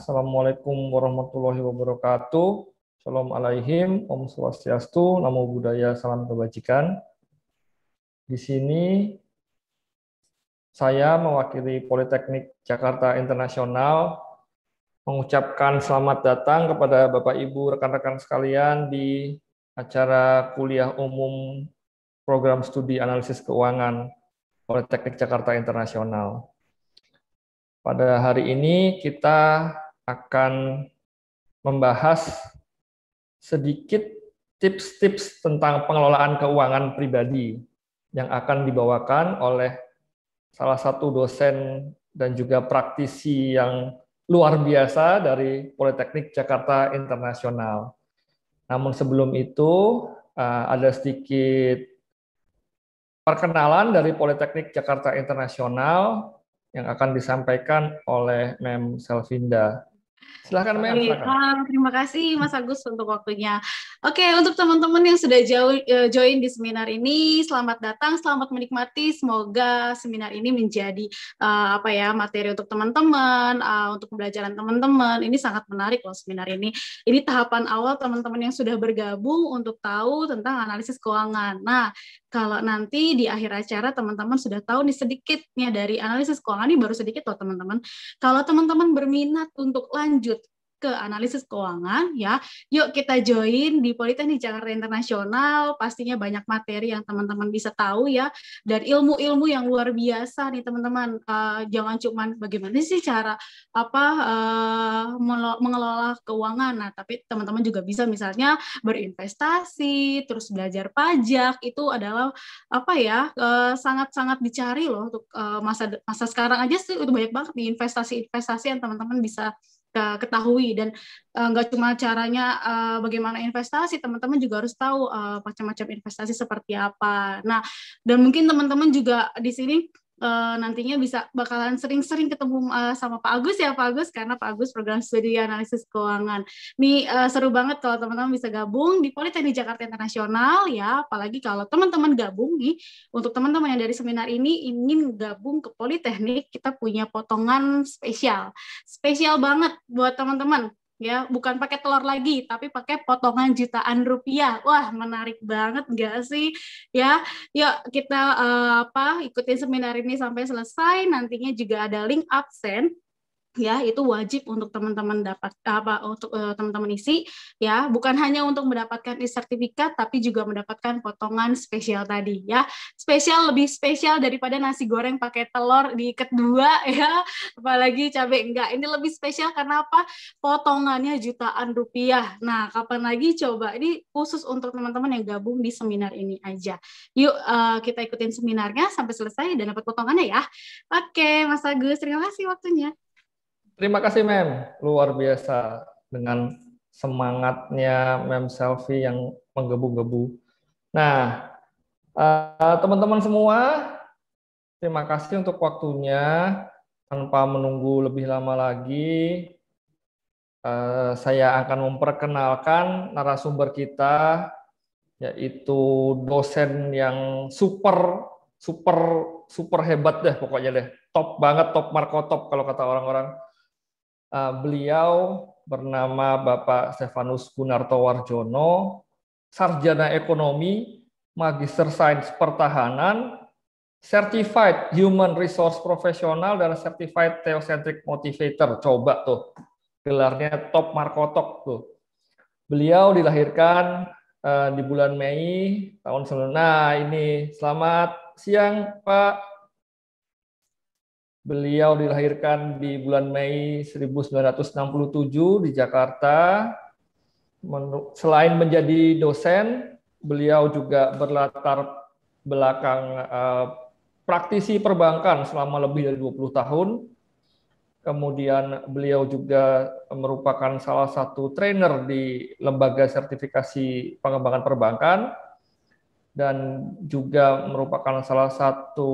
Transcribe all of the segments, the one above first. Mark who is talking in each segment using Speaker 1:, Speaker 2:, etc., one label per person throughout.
Speaker 1: Assalamualaikum warahmatullahi wabarakatuh. Shalom alaihim, Om Swastiastu, Namo Buddhaya, salam kebajikan. Di sini saya mewakili Politeknik Jakarta Internasional mengucapkan selamat datang kepada Bapak Ibu rekan-rekan sekalian di acara kuliah umum program studi analisis keuangan Politeknik Jakarta Internasional. Pada hari ini kita akan membahas sedikit tips-tips tentang pengelolaan keuangan pribadi yang akan dibawakan oleh salah satu dosen dan juga praktisi yang luar biasa dari Politeknik Jakarta Internasional. Namun sebelum itu ada sedikit perkenalan dari Politeknik Jakarta Internasional yang akan disampaikan oleh Mem Selvinda. Silakan Mem, silakan.
Speaker 2: Terima kasih Mas Agus untuk waktunya. Oke, untuk teman-teman yang sudah join di seminar ini, selamat datang, selamat menikmati. Semoga seminar ini menjadi materi untuk teman-teman, untuk pembelajaran teman-teman. Ini sangat menarik loh seminar ini. Ini tahapan awal teman-teman yang sudah bergabung untuk tahu tentang analisis keuangan. Nah, kalau nanti di akhir acara teman-teman sudah tahu nih sedikitnya dari analisis keuangan, ini baru sedikit loh teman-teman. Kalau teman-teman berminat untuk lanjut ke analisis keuangan, ya, yuk kita join di Politeknik Jakarta Internasional. Pastinya banyak materi yang teman-teman bisa tahu ya, dan ilmu-ilmu yang luar biasa nih teman-teman. Jangan cuma bagaimana sih cara mengelola keuangan, nah tapi teman-teman juga bisa misalnya berinvestasi, terus belajar pajak. Itu adalah sangat-sangat dicari loh untuk masa sekarang aja sih. Itu banyak banget nih investasi-investasi yang teman-teman bisa ketahui, dan nggak cuma caranya bagaimana investasi, teman-teman juga harus tahu macam-macam investasi seperti apa. Nah, dan mungkin teman-teman juga di sini nantinya bakalan sering-sering ketemu sama Pak Agus ya, Pak Agus, karena Pak Agus program studi analisis keuangan. Nih seru banget kalau teman-teman bisa gabung di Politeknik Jakarta Internasional ya, apalagi kalau teman-teman gabung nih, untuk teman-teman yang dari seminar ini ingin gabung ke Politeknik, kita punya potongan spesial banget buat teman-teman. Ya, bukan pakai telur lagi, tapi pakai potongan jutaan rupiah. Wah, menarik banget nggak sih? Ya, yuk kita ikutin seminar ini sampai selesai. Nantinya juga ada link absen. Ya, itu wajib untuk teman-teman dapat teman-teman isi ya, bukan hanya untuk mendapatkan sertifikat tapi juga mendapatkan potongan spesial tadi ya. Lebih spesial daripada nasi goreng pakai telur di kedua ya, apalagi cabai enggak. Ini lebih spesial karena apa? Potongannya jutaan rupiah. Nah, kapan lagi coba? Ini khusus untuk teman-teman yang gabung di seminar ini aja. Yuk kita ikutin seminarnya sampai selesai dan dapat potongannya ya. Oke, Mas Agus, terima kasih waktunya.
Speaker 1: Terima kasih Mem, luar biasa dengan semangatnya Mem Selvi yang menggebu-gebu. Nah, teman-teman semua, terima kasih untuk waktunya. Tanpa menunggu lebih lama lagi, saya akan memperkenalkan narasumber kita, yaitu dosen yang super hebat deh, pokoknya deh, top banget, top markotop kalau kata orang-orang. Beliau bernama Bapak Stefanus Gunarto Warjono, sarjana ekonomi, magister sains pertahanan, certified human resource profesional, dan certified theocentric motivator. Coba tuh, gelarnya top markotop tuh. Beliau dilahirkan di bulan Mei tahun 19. Nah, ini selamat siang Pak. Beliau dilahirkan di bulan Mei 1967 di Jakarta. Selain menjadi dosen, beliau juga berlatar belakang praktisi perbankan selama lebih dari 20 tahun. Kemudian beliau juga merupakan salah satu trainer di lembaga sertifikasi pengembangan perbankan, dan juga merupakan salah satu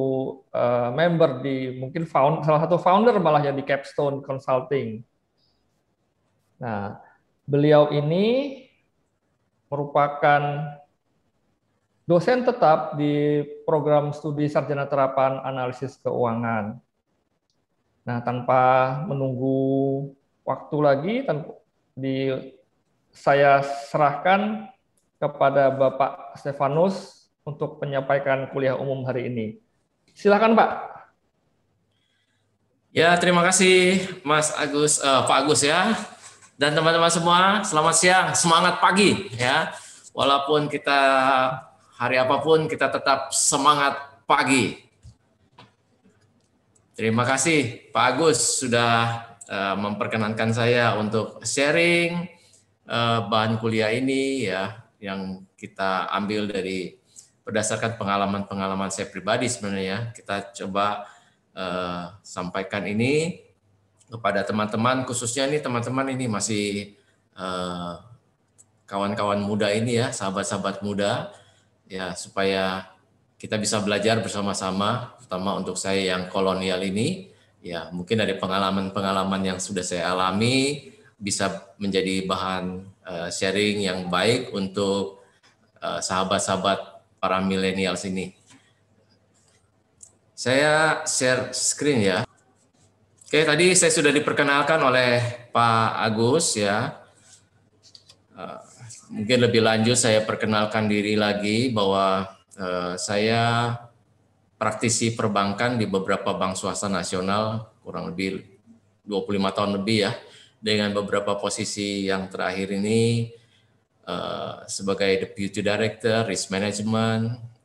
Speaker 1: member di salah satu founder malah ya di Capstone Consulting. Nah, beliau ini merupakan dosen tetap di program studi sarjana terapan analisis keuangan. Nah, tanpa menunggu waktu lagi, saya serahkan kepada Bapak Stefanus untuk menyampaikan kuliah umum hari ini. Silakan, Pak.
Speaker 3: Ya, terima kasih Mas Agus, Pak Agus ya. Dan teman-teman semua, selamat siang, semangat pagi ya. Walaupun kita hari apapun, kita tetap semangat pagi. Terima kasih Pak Agus sudah memperkenankan saya untuk sharing bahan kuliah ini ya, yang kita ambil dari berdasarkan pengalaman-pengalaman saya pribadi sebenarnya. Kita coba sampaikan ini kepada teman-teman, khususnya ini teman-teman ini masih kawan-kawan muda ini ya, sahabat-sahabat muda ya, supaya kita bisa belajar bersama-sama, terutama untuk saya yang kolonial ini ya, mungkin dari pengalaman-pengalaman yang sudah saya alami bisa menjadi bahan sharing yang baik untuk sahabat-sahabat para milenial sini. Saya share screen ya. Oke, tadi saya sudah diperkenalkan oleh Pak Agus ya. Mungkin lebih lanjut saya perkenalkan diri lagi bahwa saya praktisi perbankan di beberapa bank swasta nasional, kurang lebih 25 tahun lebih ya, dengan beberapa posisi yang terakhir ini sebagai Deputy Director, Risk Management,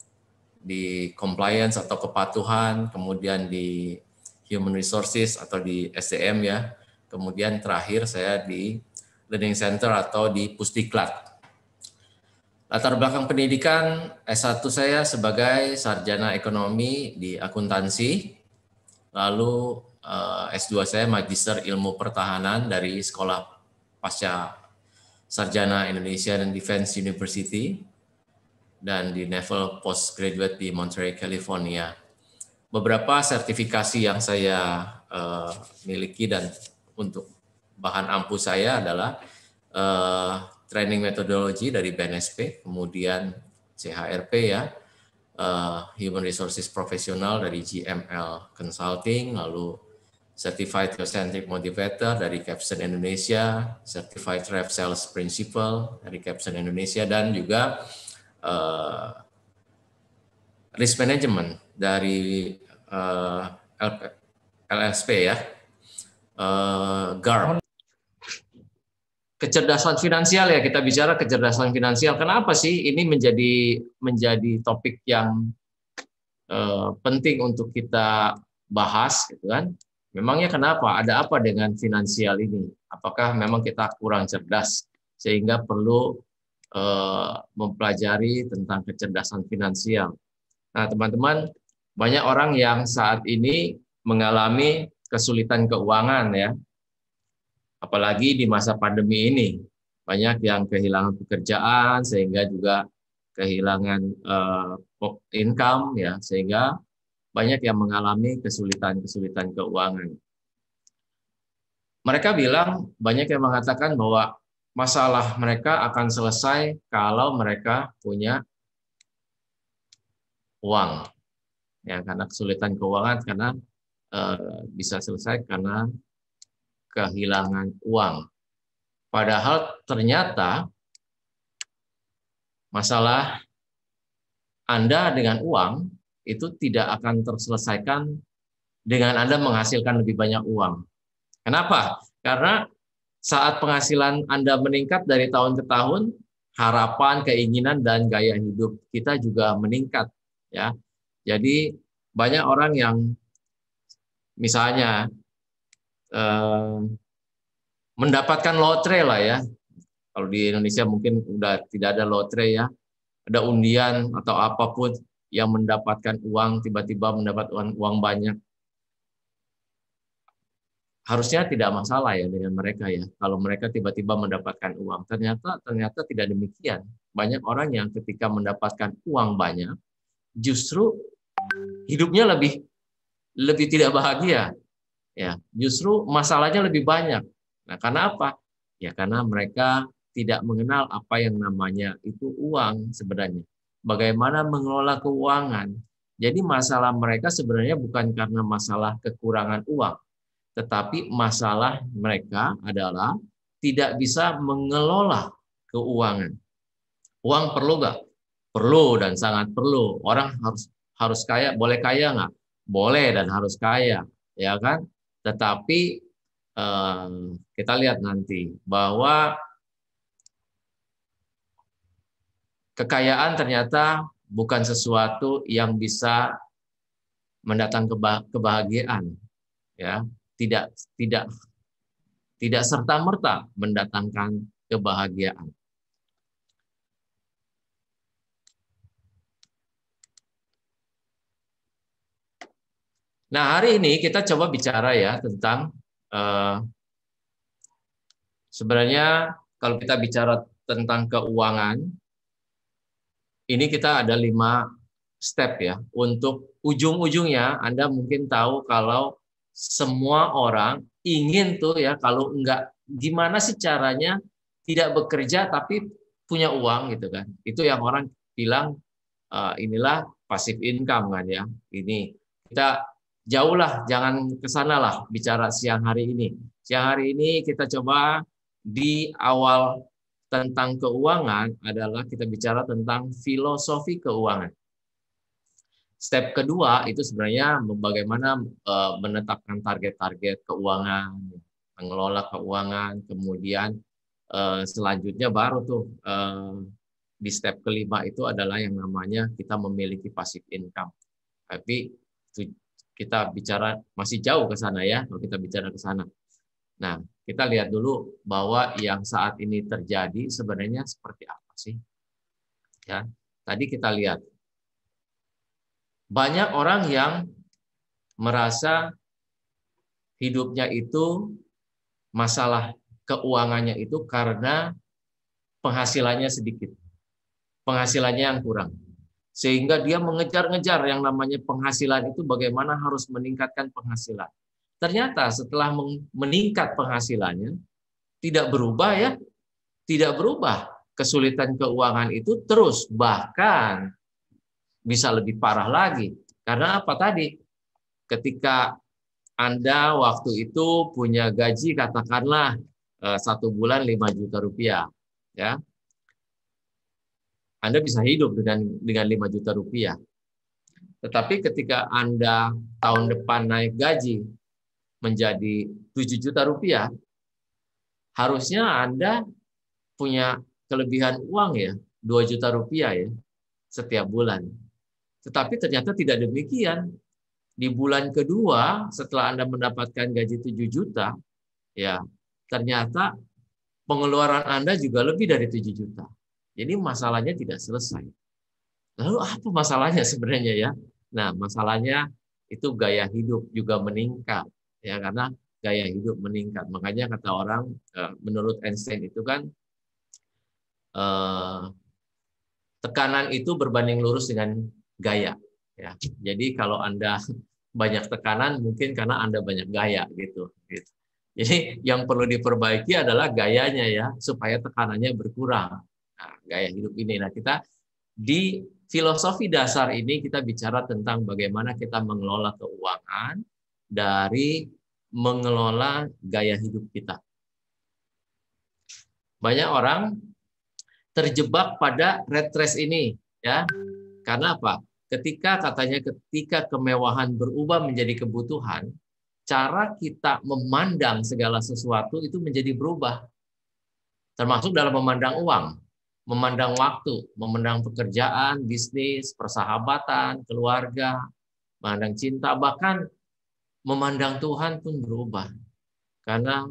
Speaker 3: di Compliance atau Kepatuhan, kemudian di Human Resources atau di SDM ya, kemudian terakhir saya di Learning Center atau di Pusdiklat. Latar belakang pendidikan, S1 saya sebagai sarjana ekonomi di akuntansi, lalu S2 saya Magister Ilmu Pertahanan dari Sekolah Pasca Sarjana Indonesia dan Defense University, dan di Naval Postgraduate di Monterey, California. Beberapa sertifikasi yang saya miliki dan untuk bahan ampuh saya adalah training methodology dari BNSP, kemudian CHRP ya, Human Resources Professional dari GML Consulting, lalu Certified Centric Motivator dari Capstone Indonesia, Certified Rep Sales Principal dari Capstone Indonesia, dan juga Risk Management dari LSP ya, GARP. Kecerdasan finansial ya, kita bicara kecerdasan finansial. Kenapa sih ini menjadi topik yang penting untuk kita bahas gitu kan? Memangnya kenapa? Ada apa dengan finansial ini? Apakah memang kita kurang cerdas sehingga perlu mempelajari tentang kecerdasan finansial? Nah, teman-teman, banyak orang yang saat ini mengalami kesulitan keuangan ya. Apalagi di masa pandemi ini, banyak yang kehilangan pekerjaan sehingga juga kehilangan income ya, sehingga banyak yang mengalami kesulitan keuangan. Mereka bilang, banyak yang mengatakan bahwa masalah mereka akan selesai kalau mereka punya uang. Ya, karena kesulitan keuangan karena bisa selesai karena kehilangan uang. Padahal ternyata masalah Anda dengan uang itu tidak akan terselesaikan dengan Anda menghasilkan lebih banyak uang. Kenapa? Karena saat penghasilan Anda meningkat dari tahun ke tahun, harapan, keinginan, dan gaya hidup kita juga meningkat. Ya, jadi banyak orang yang misalnya mendapatkan lotre lah ya. Kalau di Indonesia mungkin udah tidak ada lotre ya, ada undian atau apapun yang mendapatkan uang, tiba-tiba mendapat uang banyak. Harusnya tidak masalah ya dengan mereka ya, kalau mereka tiba-tiba mendapatkan uang. Ternyata tidak demikian. Banyak orang yang ketika mendapatkan uang banyak, justru hidupnya lebih tidak bahagia. Ya, justru masalahnya lebih banyak. Nah, karena apa? Ya, karena mereka tidak mengenal apa yang namanya itu uang sebenarnya. Bagaimana mengelola keuangan. Jadi masalah mereka sebenarnya bukan karena masalah kekurangan uang, tetapi masalah mereka adalah tidak bisa mengelola keuangan. Uang perlu nggak? Perlu dan sangat perlu. Orang harus kaya, boleh kaya nggak? Boleh dan harus kaya, ya kan? Tetapi kita lihat nanti bahwa kekayaan ternyata bukan sesuatu yang bisa mendatangkan kebahagiaan, ya. Tidak serta-merta mendatangkan kebahagiaan. Nah, hari ini kita coba bicara ya tentang sebenarnya kalau kita bicara tentang keuangan, ini kita ada 5 step ya. Untuk ujung-ujungnya Anda mungkin tahu kalau semua orang ingin tuh ya, kalau enggak gimana sih caranya tidak bekerja tapi punya uang gitu kan. Itu yang orang bilang inilah passive income kan ya. Ini kita jauh lah, jangan ke sana lah bicara siang hari ini. Siang hari ini kita coba di awal tentang keuangan adalah kita bicara tentang filosofi keuangan. Step kedua itu sebenarnya bagaimana menetapkan target-target keuangan, mengelola keuangan, kemudian selanjutnya baru tuh di step kelima itu adalah yang namanya kita memiliki passive income. Tapi kita bicara masih jauh ke sana ya, kalau kita bicara ke sana. Nah, kita lihat dulu bahwa yang saat ini terjadi sebenarnya seperti apa sih? Ya, tadi kita lihat banyak orang yang merasa hidupnya itu masalah keuangannya itu karena penghasilannya sedikit. Penghasilannya yang kurang. Sehingga dia mengejar-ngejar yang namanya penghasilan itu bagaimana harus meningkatkan penghasilan. Ternyata setelah meningkat penghasilannya tidak berubah ya. Tidak berubah. Kesulitan keuangan itu terus, bahkan bisa lebih parah lagi. Karena apa tadi? Ketika Anda waktu itu punya gaji katakanlah 1 bulan 5 juta rupiah, ya. Anda bisa hidup dengan 5 juta rupiah. Tetapi ketika Anda tahun depan naik gaji menjadi 7 juta rupiah, harusnya Anda punya kelebihan uang ya, 2 juta rupiah ya, setiap bulan. Tetapi ternyata tidak demikian. Di bulan kedua setelah Anda mendapatkan gaji 7 juta, ya ternyata pengeluaran Anda juga lebih dari 7 juta. Jadi masalahnya tidak selesai. Lalu apa masalahnya sebenarnya ya? Nah, masalahnya itu gaya hidup juga meningkat ya, karena gaya hidup meningkat. Makanya kata orang menurut Einstein itu kan tekanan itu berbanding lurus dengan gaya ya. Jadi kalau Anda banyak tekanan mungkin karena Anda banyak gaya gitu. Jadi yang perlu diperbaiki adalah gayanya ya, supaya tekanannya berkurang. Nah, gaya hidup ini. Nah, kita di filosofi dasar ini kita bicara tentang bagaimana kita mengelola keuangan dari mengelola gaya hidup kita. Banyak orang terjebak pada red race ini ya. Karena apa? Ketika kemewahan berubah menjadi kebutuhan, cara kita memandang segala sesuatu itu menjadi berubah. Termasuk dalam memandang uang, memandang waktu, memandang pekerjaan, bisnis, persahabatan, keluarga, memandang cinta, bahkan memandang Tuhan pun berubah. Karena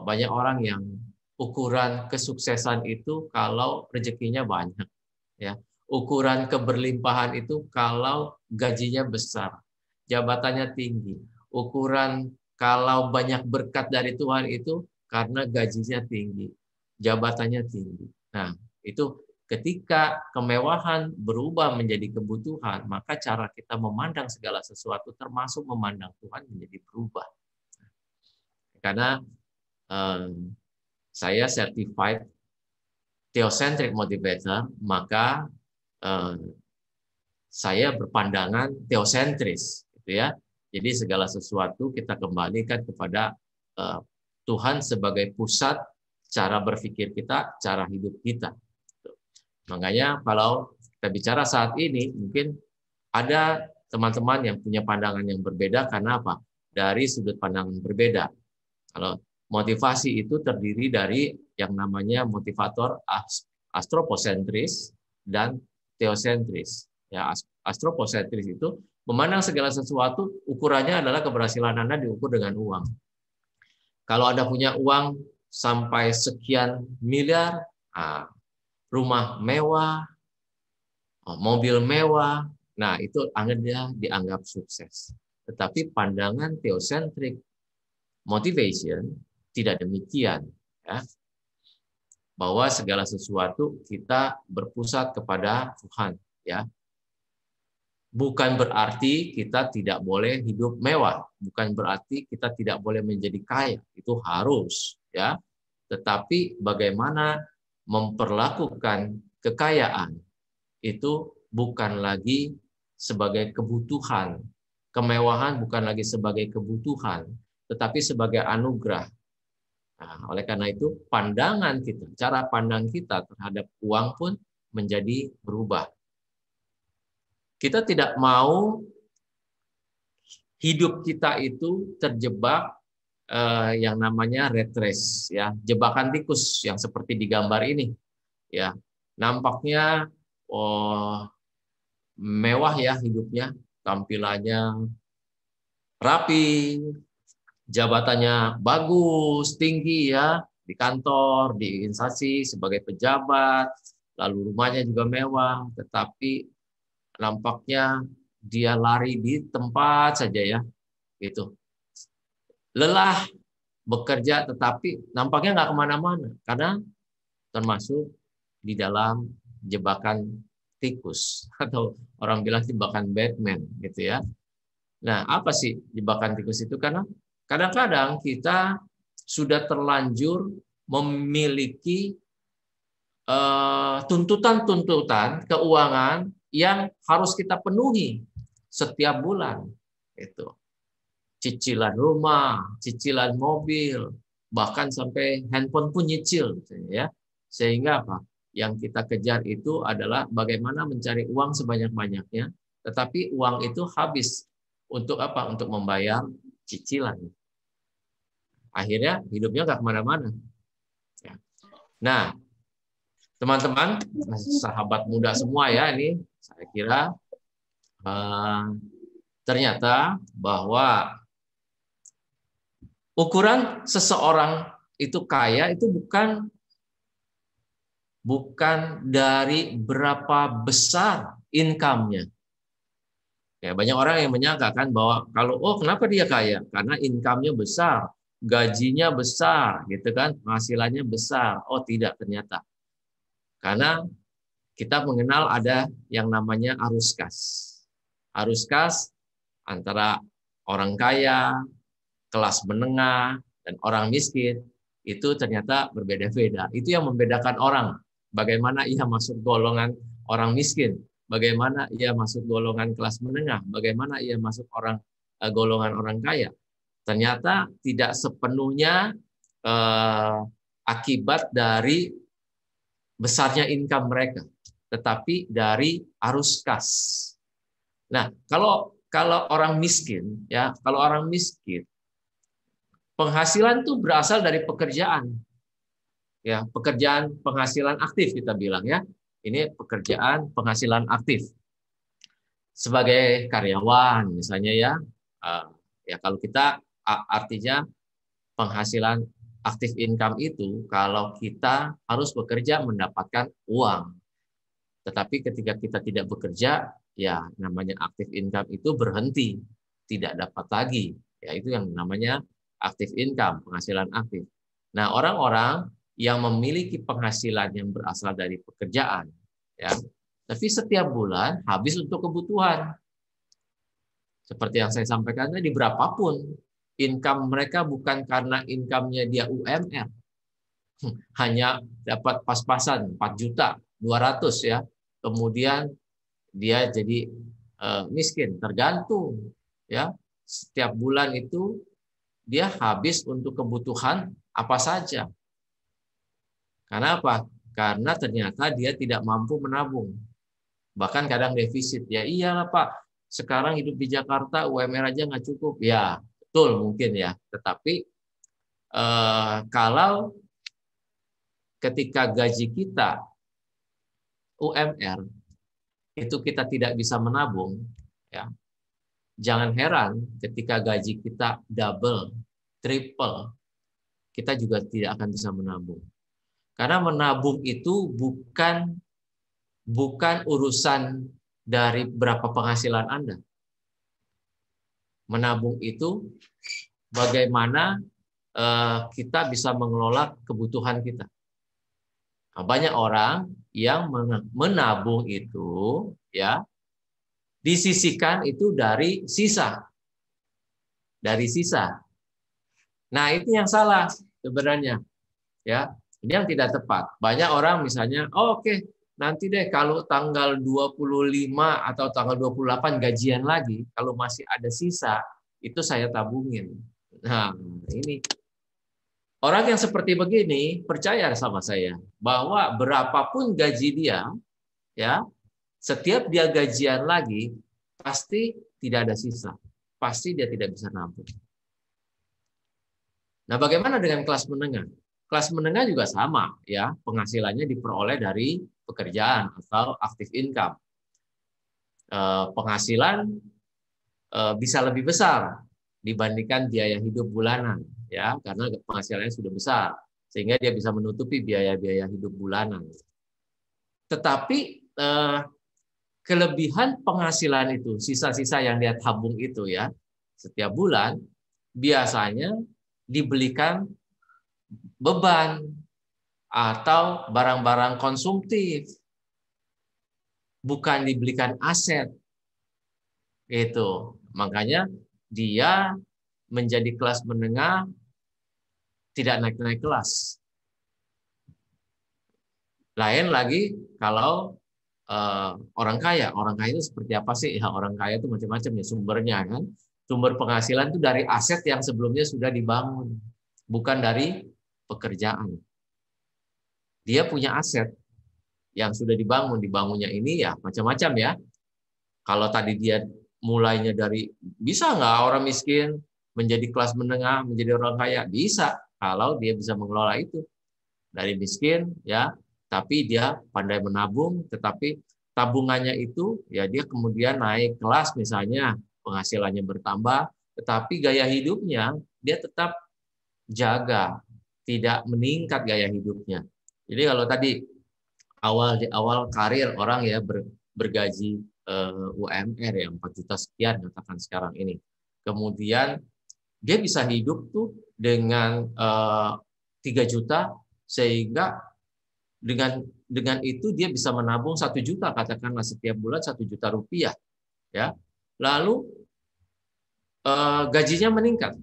Speaker 3: banyak orang yang ukuran kesuksesan itu kalau rezekinya banyak, ya. Ukuran keberlimpahan itu kalau gajinya besar, jabatannya tinggi. Ukuran kalau banyak berkat dari Tuhan itu karena gajinya tinggi, jabatannya tinggi. Nah, itu ketika kemewahan berubah menjadi kebutuhan, maka cara kita memandang segala sesuatu termasuk memandang Tuhan menjadi berubah. Karena saya certified theocentric motivator, maka saya berpandangan teosentris, gitu ya. Jadi segala sesuatu kita kembalikan kepada Tuhan sebagai pusat cara berpikir kita, cara hidup kita. Makanya kalau kita bicara saat ini, mungkin ada teman-teman yang punya pandangan yang berbeda karena apa? Dari sudut pandangan berbeda. Kalau motivasi itu terdiri dari yang namanya motivator antroposentris dan teosentris. Ya, antroposentris itu memandang segala sesuatu ukurannya adalah keberhasilan Anda diukur dengan uang. Kalau Anda punya uang sampai sekian miliar, rumah mewah, mobil mewah, nah itu Anda dianggap sukses. Tetapi pandangan theocentric motivation tidak demikian, ya. Bahwa segala sesuatu kita berpusat kepada Tuhan, ya. Bukan berarti kita tidak boleh hidup mewah, bukan berarti kita tidak boleh menjadi kaya, itu harus, ya. Tetapi bagaimana memperlakukan kekayaan itu bukan lagi sebagai kebutuhan, kemewahan bukan lagi sebagai kebutuhan, tetapi sebagai anugerah. Nah, oleh karena itu pandangan kita, cara pandang kita terhadap uang pun menjadi berubah. Kita tidak mau hidup kita itu terjebak yang namanya rat race, ya, jebakan tikus yang seperti di gambar ini, ya. Nampaknya mewah ya hidupnya, tampilannya rapi, jabatannya bagus, tinggi ya, di kantor, di instansi sebagai pejabat, lalu rumahnya juga mewah, tetapi nampaknya dia lari di tempat saja ya, gitu. Lelah bekerja, tetapi nampaknya nggak kemana-mana, karena termasuk di dalam jebakan tikus, atau orang bilang jebakan Batman, gitu ya. Nah, apa sih jebakan tikus itu? Karena kadang-kadang kita sudah terlanjur memiliki tuntutan-tuntutan keuangan yang harus kita penuhi setiap bulan. Itu cicilan rumah, cicilan mobil, bahkan sampai handphone pun nyicil, ya. Sehingga apa? Yang kita kejar itu adalah bagaimana mencari uang sebanyak-banyaknya, tetapi uang itu habis untuk apa? Untuk membayar cicilan. Akhirnya hidupnya nggak kemana-mana. Nah, teman-teman, sahabat muda semua ya, ini saya kira ternyata bahwa ukuran seseorang itu kaya itu bukan dari berapa besar income-nya. Ya, banyak orang yang menyangkakan bahwa kalau kenapa dia kaya? Karena income-nya besar, gajinya besar, gitu kan, penghasilannya besar. Oh, tidak ternyata. Karena kita mengenal ada yang namanya arus kas. Arus kas antara orang kaya, kelas menengah, dan orang miskin itu ternyata berbeda-beda. Itu yang membedakan orang. Bagaimana ia masuk golongan orang miskin, bagaimana ia masuk golongan kelas menengah, bagaimana ia masuk golongan orang kaya. Ternyata tidak sepenuhnya akibat dari besarnya income mereka, tetapi dari arus kas. Nah, kalau orang miskin, ya, kalau orang miskin, penghasilan itu berasal dari pekerjaan. Ya, pekerjaan penghasilan aktif kita bilang ya. Ini pekerjaan penghasilan aktif. Sebagai karyawan misalnya ya. Ya kalau kita artinya penghasilan aktif income itu kalau kita harus bekerja mendapatkan uang. Tetapi ketika kita tidak bekerja, ya namanya aktif income itu berhenti, tidak dapat lagi. Ya itu yang namanya aktif income, penghasilan aktif. Nah, orang-orang yang memiliki penghasilan yang berasal dari pekerjaan, ya, tapi setiap bulan habis untuk kebutuhan. Seperti yang saya sampaikan tadi, berapapun income mereka bukan karena income-nya dia UMR, hanya dapat pas-pasan 4.200.000 ya, kemudian dia jadi miskin, tergantung ya. setiap bulan itu dia habis untuk kebutuhan apa saja. Karena apa? Karena ternyata dia tidak mampu menabung. Bahkan kadang defisit. Ya iyalah Pak, sekarang hidup di Jakarta UMR aja nggak cukup. Ya betul mungkin ya. Tetapi kalau ketika gaji kita UMR itu kita tidak bisa menabung, ya jangan heran ketika gaji kita double, triple, kita juga tidak akan bisa menabung. Karena menabung itu bukan urusan dari berapa penghasilan Anda. Menabung itu bagaimana kita bisa mengelola kebutuhan kita. Nah, banyak orang yang menabung itu ya disisihkan itu dari sisa. Dari sisa. Nah, itu yang salah sebenarnya. Ya, ini yang tidak tepat. Banyak orang misalnya, oh, oke, nanti deh kalau tanggal 25 atau tanggal 28 gajian lagi, kalau masih ada sisa, itu saya tabungin. Nah, ini orang yang seperti begini percaya sama saya bahwa berapapun gaji dia, ya, setiap dia gajian lagi pasti tidak ada sisa, pasti dia tidak bisa nabung. Nah, bagaimana dengan kelas menengah? Kelas menengah juga sama, ya, penghasilannya diperoleh dari pekerjaan atau active income. Penghasilan bisa lebih besar dibandingkan biaya hidup bulanan, ya, karena penghasilannya sudah besar sehingga dia bisa menutupi biaya-biaya hidup bulanan. Tetapi kelebihan penghasilan itu, sisa-sisa yang dia tabung itu ya, setiap bulan biasanya dibelikan beban atau barang-barang konsumtif, bukan dibelikan aset. Itu. Makanya dia menjadi kelas menengah tidak naik-naik kelas. Lain lagi kalau orang kaya itu seperti apa sih? Ya, orang kaya itu macam-macam ya sumbernya kan. Sumber penghasilan itu dari aset yang sebelumnya sudah dibangun, bukan dari pekerjaan. Dia punya aset yang sudah dibangunnya ini ya macam-macam ya. Kalau tadi dia mulainya dari, bisa nggak orang miskin menjadi kelas menengah, menjadi orang kaya? Bisa, kalau dia bisa mengelola itu. Dari miskin ya, tapi dia pandai menabung, tetapi tabungannya itu ya dia kemudian naik kelas misalnya, penghasilannya bertambah, tetapi gaya hidupnya dia tetap jaga, tidak meningkat gaya hidupnya. Jadi kalau tadi di awal karir orang ya bergaji UMR ya 4 juta sekian katakan sekarang ini. Kemudian dia bisa hidup tuh dengan 3 juta sehingga dengan itu dia bisa menabung 1 juta katakanlah setiap bulan 1 juta rupiah ya. Lalu gajinya meningkat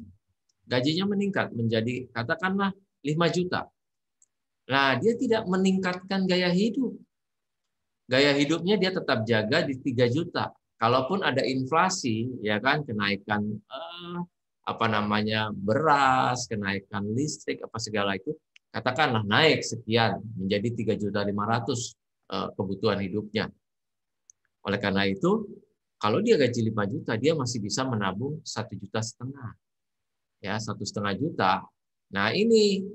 Speaker 3: menjadi katakanlah 5 juta. Nah, dia tidak meningkatkan gaya hidup. Gaya hidupnya dia tetap jaga di 3 juta. Kalaupun ada inflasi, ya kan, kenaikan beras, kenaikan listrik, apa segala itu, katakanlah naik sekian menjadi 3.500.000 kebutuhan hidupnya. Oleh karena itu, kalau dia gaji 5 juta, dia masih bisa menabung 1,5 juta. Ya, 1,5 juta. Nah, ini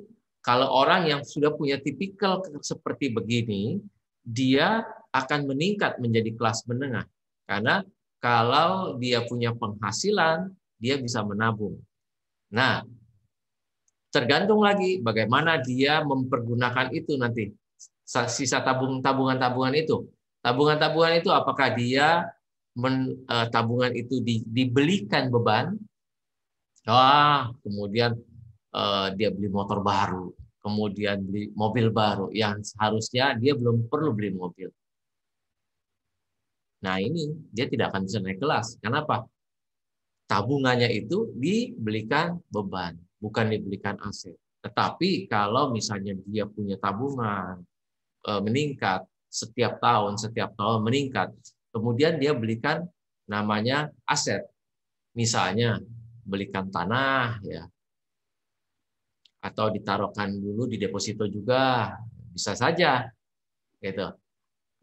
Speaker 3: kalau orang yang sudah punya tipikal seperti begini, dia akan meningkat menjadi kelas menengah. Karena kalau dia punya penghasilan, dia bisa menabung. Nah, tergantung lagi bagaimana dia mempergunakan itu nanti. Sisa tabungan-tabungan itu. Tabungan-tabungan itu apakah dia tabungan itu dibelikan beban? Kemudian dia beli motor baru, kemudian beli mobil baru yang seharusnya dia belum perlu beli mobil. Nah, ini dia tidak akan bisa naik kelas. Kenapa? Tabungannya itu dibelikan beban, bukan dibelikan aset. Tetapi kalau misalnya dia punya tabungan meningkat setiap tahun meningkat, kemudian dia belikan namanya aset. Misalnya belikan tanah ya, atau ditaruhkan dulu di deposito juga, bisa saja gitu.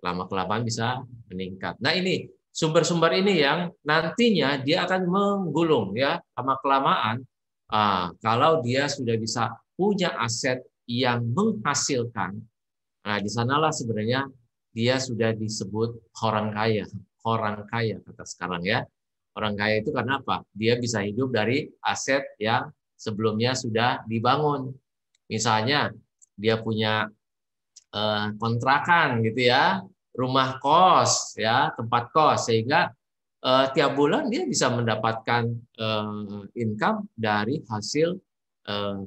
Speaker 3: Lama-kelamaan bisa meningkat. Nah, ini sumber-sumber ini yang nantinya dia akan menggulung ya, lama-kelamaan. Kalau dia sudah bisa punya aset yang menghasilkan, nah di sanalah sebenarnya dia sudah disebut orang kaya. Orang kaya kata sekarang ya. Orang kaya itu karena apa? Dia bisa hidup dari aset yang sebelumnya sudah dibangun. Misalnya dia punya kontrakan gitu ya, rumah kos ya, tempat kos, sehingga tiap bulan dia bisa mendapatkan income dari hasil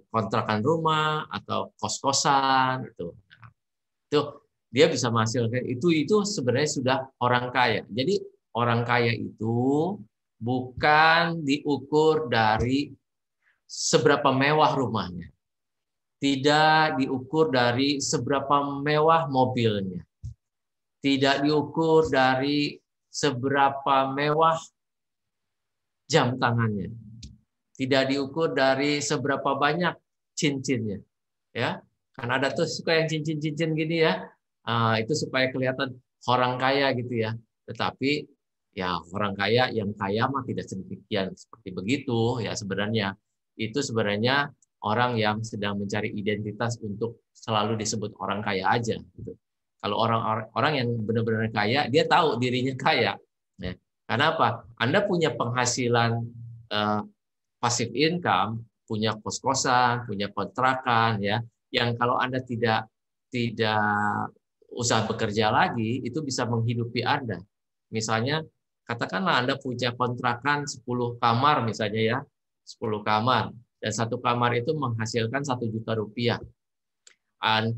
Speaker 3: kontrakan rumah atau kos-kosan itu. Nah, itu dia bisa menghasilkan itu sebenarnya sudah orang kaya. Jadi orang kaya itu bukan diukur dari seberapa mewah rumahnya, tidak diukur dari seberapa mewah mobilnya, tidak diukur dari seberapa mewah jam tangannya, tidak diukur dari seberapa banyak cincinnya, ya. Kan ada tuh suka yang cincin-cincin gini ya, itu supaya kelihatan orang kaya gitu ya. Tetapi ya orang kaya yang kaya mah tidak sedemikian seperti begitu ya sebenarnya. Itu sebenarnya orang yang sedang mencari identitas untuk selalu disebut orang kaya aja gitu. Kalau orang yang benar-benar kaya, dia tahu dirinya kaya. Ya. Karena apa? Anda punya penghasilan passive income, punya kos-kosan, punya kontrakan ya, yang kalau Anda tidak usah bekerja lagi, itu bisa menghidupi Anda. Misalnya katakanlah Anda punya kontrakan 10 kamar misalnya ya, 10 kamar, dan satu kamar itu menghasilkan 1 juta rupiah.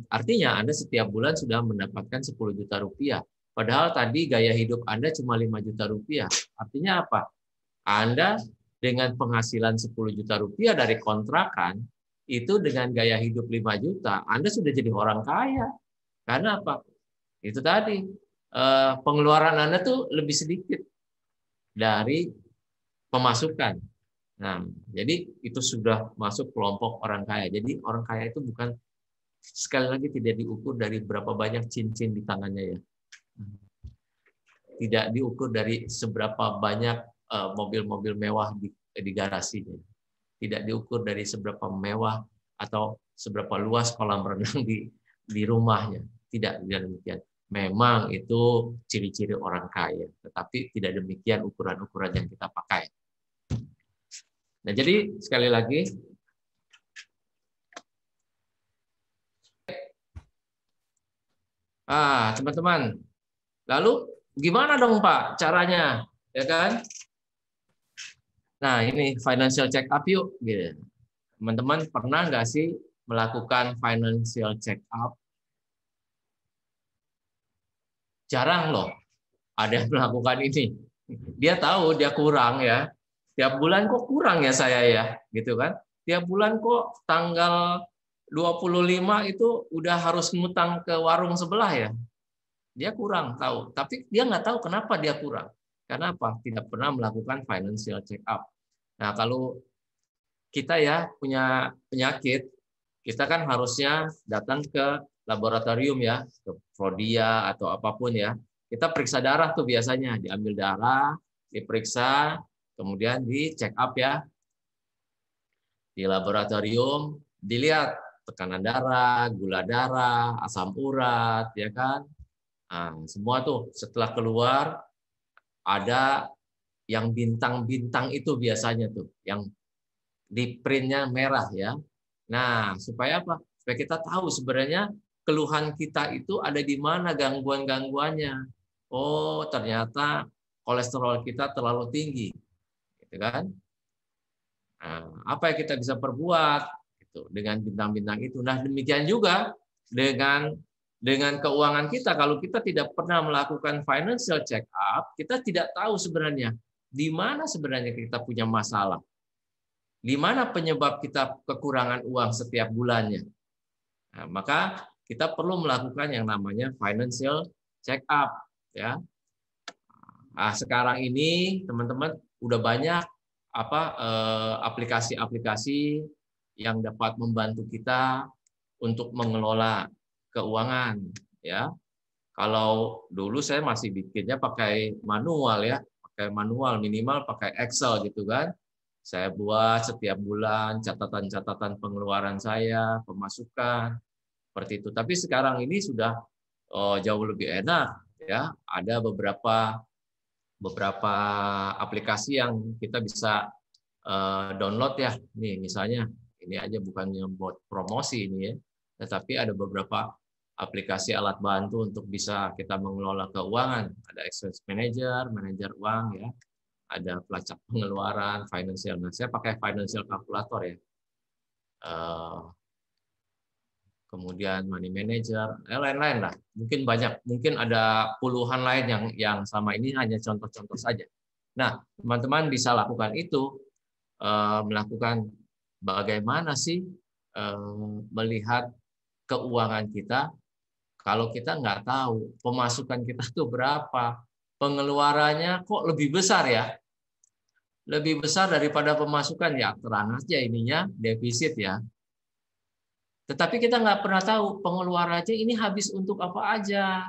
Speaker 3: Artinya Anda setiap bulan sudah mendapatkan 10 juta rupiah. Padahal tadi gaya hidup Anda cuma 5 juta rupiah. Artinya apa? Anda dengan penghasilan 10 juta rupiah dari kontrakan, itu dengan gaya hidup 5 juta, Anda sudah jadi orang kaya. Karena apa? Itu tadi, pengeluaran Anda tuh lebih sedikit dari pemasukan. Nah, jadi itu sudah masuk kelompok orang kaya. Jadi orang kaya itu bukan, sekali lagi tidak diukur dari berapa banyak cincin di tangannya ya. Tidak diukur dari seberapa banyak mobil-mobil mewah di garasinya. Tidak diukur dari seberapa mewah atau seberapa luas kolam renang di rumahnya. Tidak demikian. Memang itu ciri-ciri orang kaya, tetapi tidak demikian ukuran-ukuran yang kita pakai. Nah, jadi sekali lagi, teman-teman, lalu gimana dong Pak caranya, ya kan? Nah, ini financial check up yuk, gitu. Teman-teman pernah nggak sih melakukan financial check up? Jarang loh ada yang melakukan ini. Dia tahu dia kurang ya. Tiap bulan kok kurang ya saya ya, gitu kan? Tiap bulan kok tanggal 25 itu udah harus ngutang ke warung sebelah ya. Dia kurang tahu, tapi dia nggak tahu kenapa dia kurang. Karena apa? Tidak pernah melakukan financial check up. Nah, kalau kita ya punya penyakit, kita kan harusnya datang ke laboratorium ya, ke Prodia atau apapun ya. Kita periksa darah tuh biasanya, diambil darah, diperiksa, kemudian di check up ya. Di laboratorium dilihat tekanan darah, gula darah, asam urat, ya kan? Nah, semua tuh setelah keluar ada yang bintang-bintang itu biasanya tuh, yang di printnya merah ya. Nah, supaya apa? Supaya kita tahu sebenarnya keluhan kita itu ada di mana gangguan-gangguannya. Oh, ternyata kolesterol kita terlalu tinggi, gitu kan? Nah, apa yang kita bisa perbuat gitu, dengan bintang-bintang itu? Nah, demikian juga dengan keuangan kita. Kalau kita tidak pernah melakukan financial check up, kita tidak tahu sebenarnya di mana sebenarnya kita punya masalah. Di mana penyebab kita kekurangan uang setiap bulannya. Nah, maka kita perlu melakukan yang namanya financial check up ya. Nah, sekarang ini teman-teman udah banyak aplikasi-aplikasi yang dapat membantu kita untuk mengelola keuangan, ya. Kalau dulu saya masih bikinnya pakai manual, ya, pakai manual, minimal pakai Excel gitu kan. Saya buat setiap bulan catatan-catatan pengeluaran saya, pemasukan, seperti itu. Tapi sekarang ini sudah jauh lebih enak, ya. Ada beberapa aplikasi yang kita bisa download, ya. Nih misalnya, ini aja bukannya buat promosi ini, ya, tetapi ada beberapa aplikasi alat bantu untuk bisa kita mengelola keuangan. Ada expense manager, manajer uang, ya. Ada pelacak pengeluaran, financial. Nah, saya pakai financial calculator, ya. Kemudian money manager, lain-lain lah. Mungkin banyak, mungkin ada puluhan lain yang sama. Ini hanya contoh-contoh saja. Nah, teman-teman bisa lakukan itu, melakukan bagaimana sih melihat keuangan kita kalau kita nggak tahu pemasukan kita tuh berapa, pengeluarannya kok lebih besar, ya, lebih besar daripada pemasukan, ya terang aja ininya defisit, ya. Tetapi kita nggak pernah tahu pengeluarannya ini habis untuk apa aja,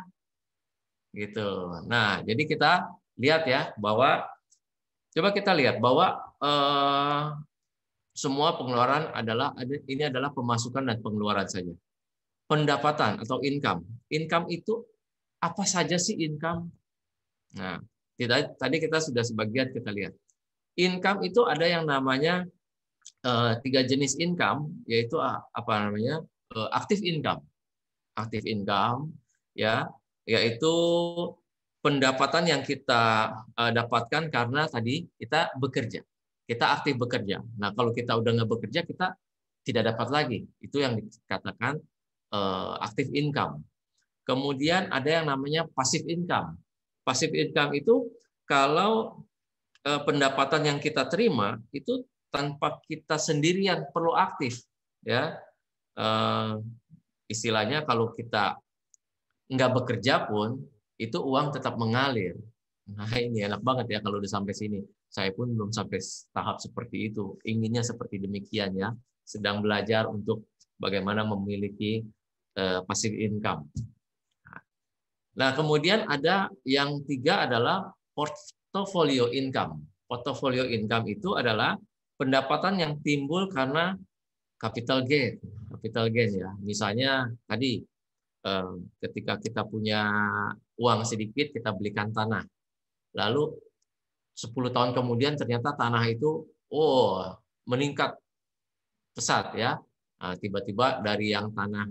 Speaker 3: gitu. Nah, jadi kita lihat, ya, bahwa coba kita lihat bahwa semua pengeluaran ini adalah pemasukan dan pengeluaran saja. Pendapatan atau income. Income itu apa saja sih income? Nah, tadi kita sudah sebagian kita lihat. Income itu ada yang namanya 3 jenis income, yaitu apa namanya? Active income. Active income, ya, yaitu pendapatan yang kita dapatkan karena tadi kita bekerja. Kita aktif bekerja. Nah, kalau kita udah nggak bekerja, kita tidak dapat lagi. Itu yang dikatakan active income. Kemudian ada yang namanya passive income. Passive income itu kalau pendapatan yang kita terima itu tanpa kita sendirian perlu aktif, ya. Istilahnya kalau kita nggak bekerja pun itu uang tetap mengalir. Nah, ini enak banget, ya, kalau udah sampai sini. Saya pun belum sampai tahap seperti itu. Inginnya seperti demikian, ya. Sedang belajar untuk bagaimana memiliki passive income. Nah, kemudian ada yang 3 adalah portfolio income. Portfolio income itu adalah pendapatan yang timbul karena capital gain. Capital gain, ya. Misalnya tadi ketika kita punya uang sedikit, kita belikan tanah. Lalu 10 tahun kemudian ternyata tanah itu meningkat pesat, ya. Nah, tiba-tiba dari yang tanah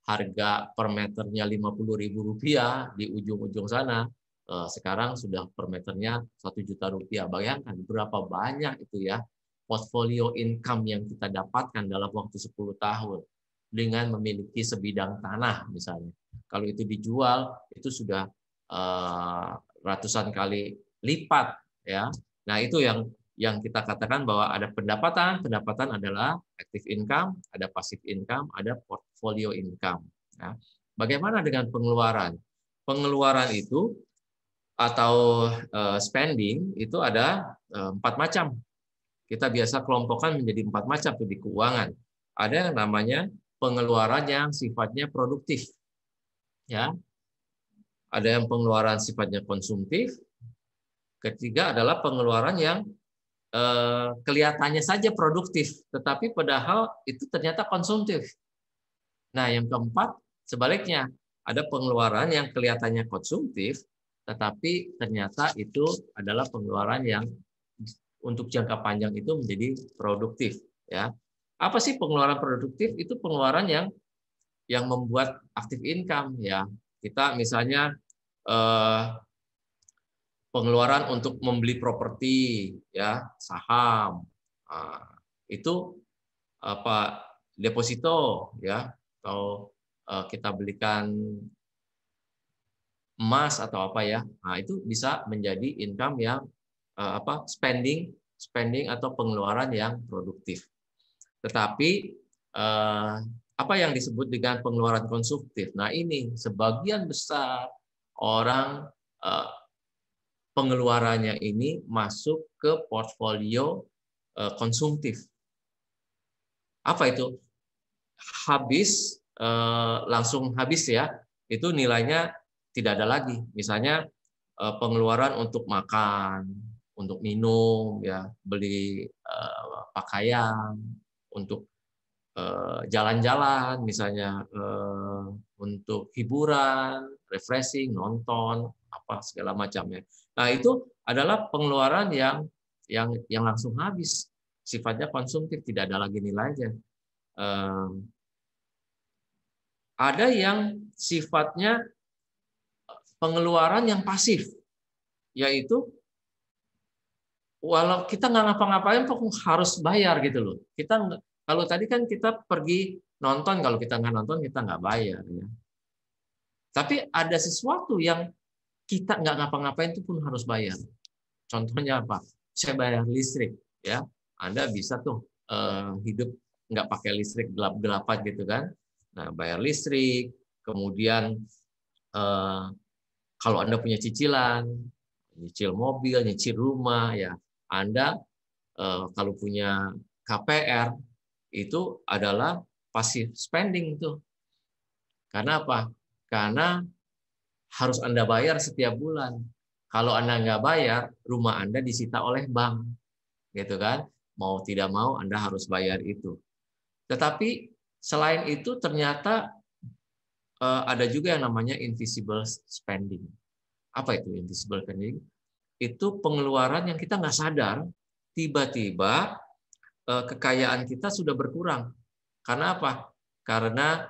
Speaker 3: harga per meternya Rp50.000 di ujung-ujung sana, sekarang sudah per meternya Rp1.000.000. Bayangkan berapa banyak itu, ya, portfolio income yang kita dapatkan dalam waktu 10 tahun dengan memiliki sebidang tanah misalnya. Kalau itu dijual, itu sudah ratusan kali lipat, ya. Nah, itu yang kita katakan bahwa ada pendapatan adalah active income, ada passive income, ada portfolio income. Ya. Bagaimana dengan pengeluaran? Pengeluaran itu atau spending itu ada 4 macam. Kita biasa kelompokkan menjadi 4 macam tuh di keuangan. Ada yang namanya pengeluaran yang sifatnya produktif, ya. Ada yang pengeluaran sifatnya konsumtif. Ketiga adalah pengeluaran yang kelihatannya saja produktif, tetapi padahal itu ternyata konsumtif. Nah, yang keempat sebaliknya, ada pengeluaran yang kelihatannya konsumtif, tetapi ternyata itu adalah pengeluaran yang untuk jangka panjang itu menjadi produktif, ya. Apa sih pengeluaran produktif? Itu pengeluaran yang membuat active income, ya. Kita misalnya pengeluaran untuk membeli properti, ya, saham, itu apa, deposito, ya, atau kita belikan emas atau apa, ya. Nah, itu bisa menjadi income yang spending atau pengeluaran yang produktif. Tetapi apa yang disebut dengan pengeluaran konsumtif? Nah, ini sebagian besar orang pengeluarannya ini masuk ke portfolio konsumtif. Apa itu? Habis, langsung habis ya, itu nilainya tidak ada lagi. Misalnya pengeluaran untuk makan, untuk minum, ya, beli pakaian, untuk jalan-jalan, misalnya untuk hiburan, refreshing, nonton, apa segala macamnya. Nah, itu adalah pengeluaran yang langsung habis, sifatnya konsumtif, tidak ada lagi nilainya. Ada yang sifatnya pengeluaran yang pasif, yaitu walau kita nggak ngapa-ngapain kok harus bayar gitu loh. Kalau tadi kan kita pergi nonton, kalau kita nggak nonton kita nggak bayar ya. Tapi ada sesuatu yang kita nggak ngapa-ngapain itu pun harus bayar. Contohnya apa? Saya bayar listrik ya. Anda bisa tuh hidup nggak pakai listrik gelap-gelapan gitu kan. Nah, bayar listrik, kemudian kalau Anda punya cicilan, nyicil mobil, nyicil rumah, ya Anda kalau punya KPR itu adalah passive spending itu. Karena apa? Karena harus Anda bayar setiap bulan. Kalau Anda nggak bayar, rumah Anda disita oleh bank, gitu kan? Mau tidak mau Anda harus bayar itu. Tetapi selain itu ternyata ada juga yang namanya invisible spending. Apa itu invisible spending? Itu pengeluaran yang kita nggak sadar, tiba-tiba kekayaan kita sudah berkurang. Karena apa? Karena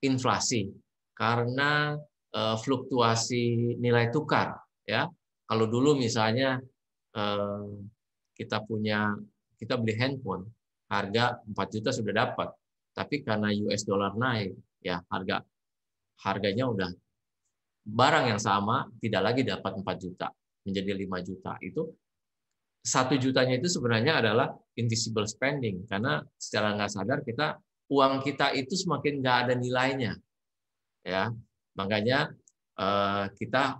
Speaker 3: inflasi, karena fluktuasi nilai tukar. Ya, kalau dulu misalnya kita beli handphone, harga 4 juta sudah dapat, tapi karena US dollar naik, ya harganya udah barang yang sama tidak lagi dapat 4 juta, menjadi 5 juta. Itu 1 jutanya itu sebenarnya adalah invisible spending, karena secara nggak sadar uang kita itu semakin nggak ada nilainya, ya. Makanya kita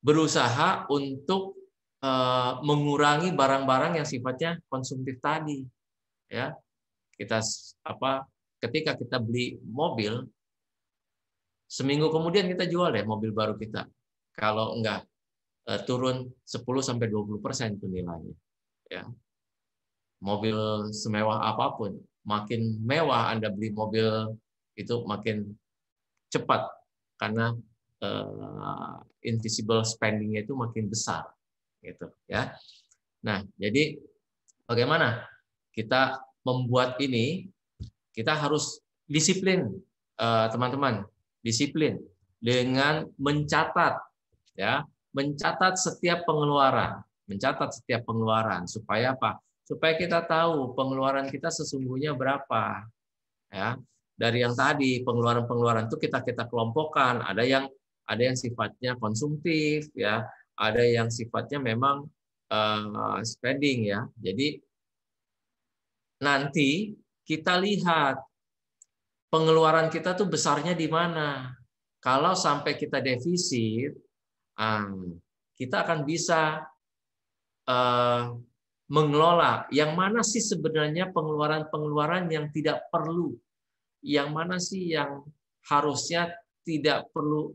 Speaker 3: berusaha untuk mengurangi barang-barang yang sifatnya konsumtif tadi, ya. Ketika kita beli mobil, seminggu kemudian kita jual deh mobil baru kita. Kalau enggak turun 10-20% itu nilainya. Ya. Mobil semewah apapun, makin mewah Anda beli mobil itu makin cepat karena invisible spending-nya itu makin besar, gitu ya. Nah, jadi bagaimana kita membuat ini? Kita harus disiplin, teman-teman, disiplin dengan mencatat, ya, mencatat setiap pengeluaran, supaya apa? Supaya kita tahu pengeluaran kita sesungguhnya berapa, ya. Dari yang tadi pengeluaran itu kita kelompokkan, ada yang sifatnya konsumtif, ya, ada yang sifatnya memang spending, ya. Jadi nanti kita lihat pengeluaran kita tuh besarnya di mana. Kalau sampai kita defisit, kita akan bisa mengelola yang mana sih sebenarnya pengeluaran yang tidak perlu, yang mana sih yang harusnya tidak perlu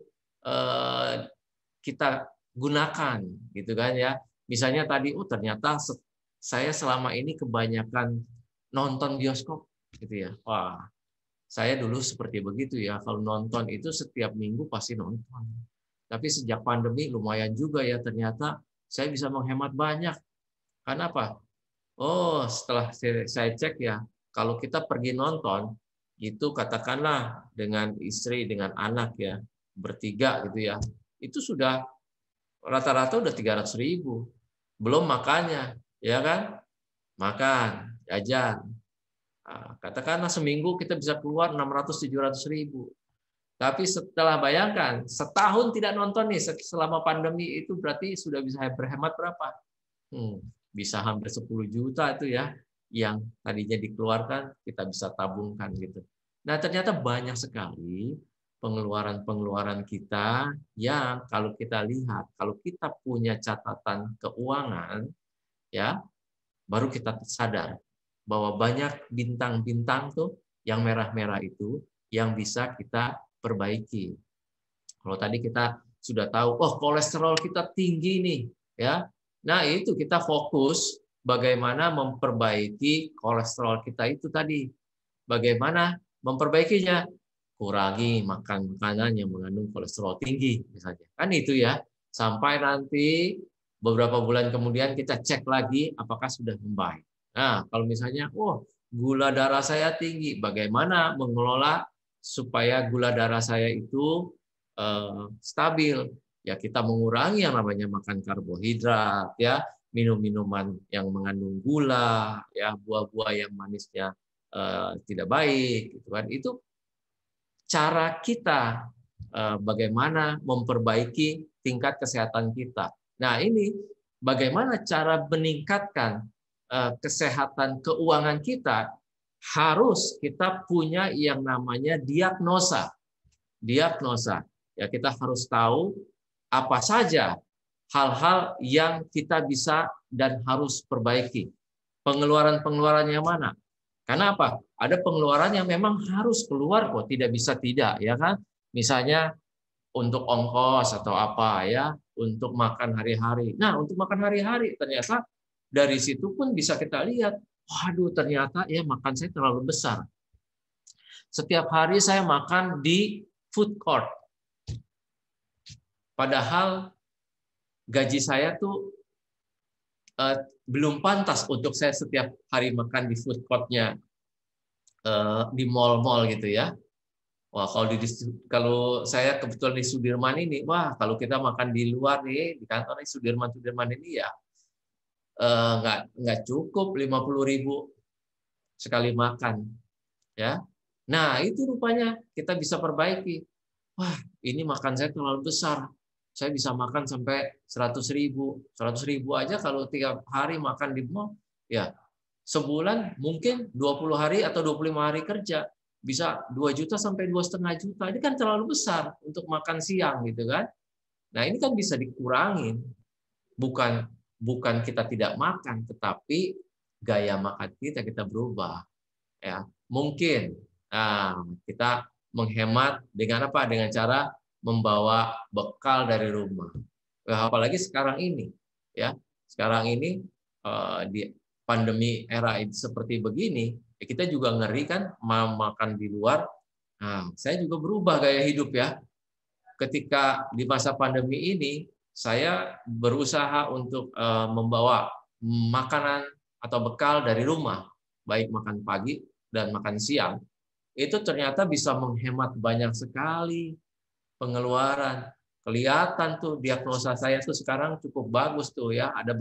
Speaker 3: kita gunakan, gitu kan ya. Misalnya tadi, ternyata saya selama ini kebanyakan nonton bioskop, gitu ya. Wah, saya dulu seperti begitu ya. Kalau nonton itu setiap minggu pasti nonton. Tapi sejak pandemi lumayan juga ya, ternyata saya bisa menghemat banyak. Karena apa? Oh, setelah saya cek ya, kalau kita pergi nonton itu katakanlah dengan istri, dengan anak ya, bertiga gitu ya, itu sudah rata-rata udah 300.000. Belum makannya, ya kan? Makan, jajan. Katakanlah seminggu kita bisa keluar 600-700.000. Tapi setelah bayangkan, setahun tidak nonton nih selama pandemi itu berarti sudah bisa berhemat berapa? Bisa hampir 10 juta itu ya, yang tadinya dikeluarkan kita bisa tabungkan gitu. Nah, ternyata banyak sekali pengeluaran-pengeluaran kita yang kalau kita lihat, kalau kita punya catatan keuangan, ya, baru kita sadar bahwa banyak bintang-bintang tuh yang merah-merah itu yang bisa kita perbaiki. Kalau tadi kita sudah tahu, oh kolesterol kita tinggi nih, ya. Nah itu kita fokus bagaimana memperbaiki kolesterol kita itu tadi. Bagaimana memperbaikinya? Kurangi makan makanan yang mengandung kolesterol tinggi, misalnya. Kan itu ya. Sampai nanti beberapa bulan kemudian kita cek lagi apakah sudah membaik. Nah, kalau misalnya, oh gula darah saya tinggi, bagaimana mengelola supaya gula darah saya itu stabil? Ya kita mengurangi yang namanya makan karbohidrat, ya minum minuman yang mengandung gula, ya buah-buah yang manisnya tidak baik, gitu kan? Itu cara kita bagaimana memperbaiki tingkat kesehatan kita. Nah ini bagaimana cara meningkatkan kesehatan keuangan kita, harus kita punya yang namanya diagnosa. Diagnosa. Ya kita harus tahu apa saja hal-hal yang kita bisa dan harus perbaiki. Pengeluaran-pengeluaran yang mana? Karena apa? Ada pengeluaran yang memang harus keluar kok, tidak bisa tidak, ya kan? Misalnya untuk ongkos atau apa ya, untuk makan hari-hari. Nah, untuk makan hari-hari ternyata dari situ pun bisa kita lihat, waduh ternyata ya makan saya terlalu besar. Setiap hari saya makan di food court. Padahal gaji saya tuh belum pantas untuk saya setiap hari makan di food court-nya di mall-mall gitu ya. Wah, kalau saya kebetulan di Sudirman ini, wah kalau kita makan di luar nih di kantor di Sudirman ini ya nggak cukup 50.000 sekali makan, ya. Nah itu rupanya kita bisa perbaiki. Wah ini makan saya terlalu besar. Saya bisa makan sampai 100.000. 100.000 aja kalau tiap hari makan di mall, ya sebulan mungkin 20 hari atau 25 hari kerja bisa 2 juta sampai 2,5 juta. Ini kan terlalu besar untuk makan siang gitu kan. Nah ini kan bisa dikurangin. Bukan kita tidak makan, tetapi gaya makan kita berubah. Ya mungkin kita menghemat dengan apa? Dengan cara membawa bekal dari rumah. Apalagi sekarang ini, ya sekarang ini di pandemi era seperti begini, ya kita juga ngeri kan mau makan di luar. Nah, saya juga berubah gaya hidup ya. Ketika di masa pandemi ini, saya berusaha untuk membawa makanan atau bekal dari rumah, baik makan pagi dan makan siang. Itu ternyata bisa menghemat banyak sekali pengeluaran. Kelihatan tuh diagnosa saya tuh sekarang cukup bagus tuh ya. Ada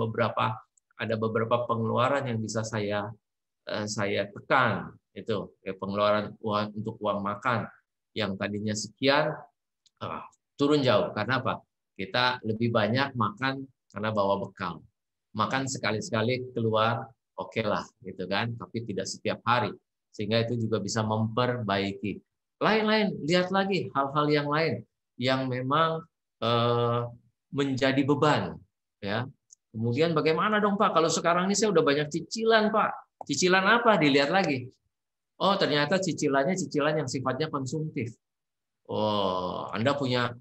Speaker 3: beberapa pengeluaran yang bisa saya tekan. Itu ya, pengeluaran untuk uang makan yang tadinya sekian turun jauh. Karena apa? Kita lebih banyak makan karena bawa bekal. Makan sekali-sekali keluar oke lah gitu kan, tapi tidak setiap hari. Sehingga itu juga bisa memperbaiki. Lain-lain, lihat lagi hal-hal yang lain yang memang menjadi beban, ya. Kemudian bagaimana dong Pak? Kalau sekarang ini saya udah banyak cicilan Pak. Cicilan apa? Dilihat lagi. Oh ternyata cicilannya cicilan yang sifatnya konsumtif. Oh Anda punya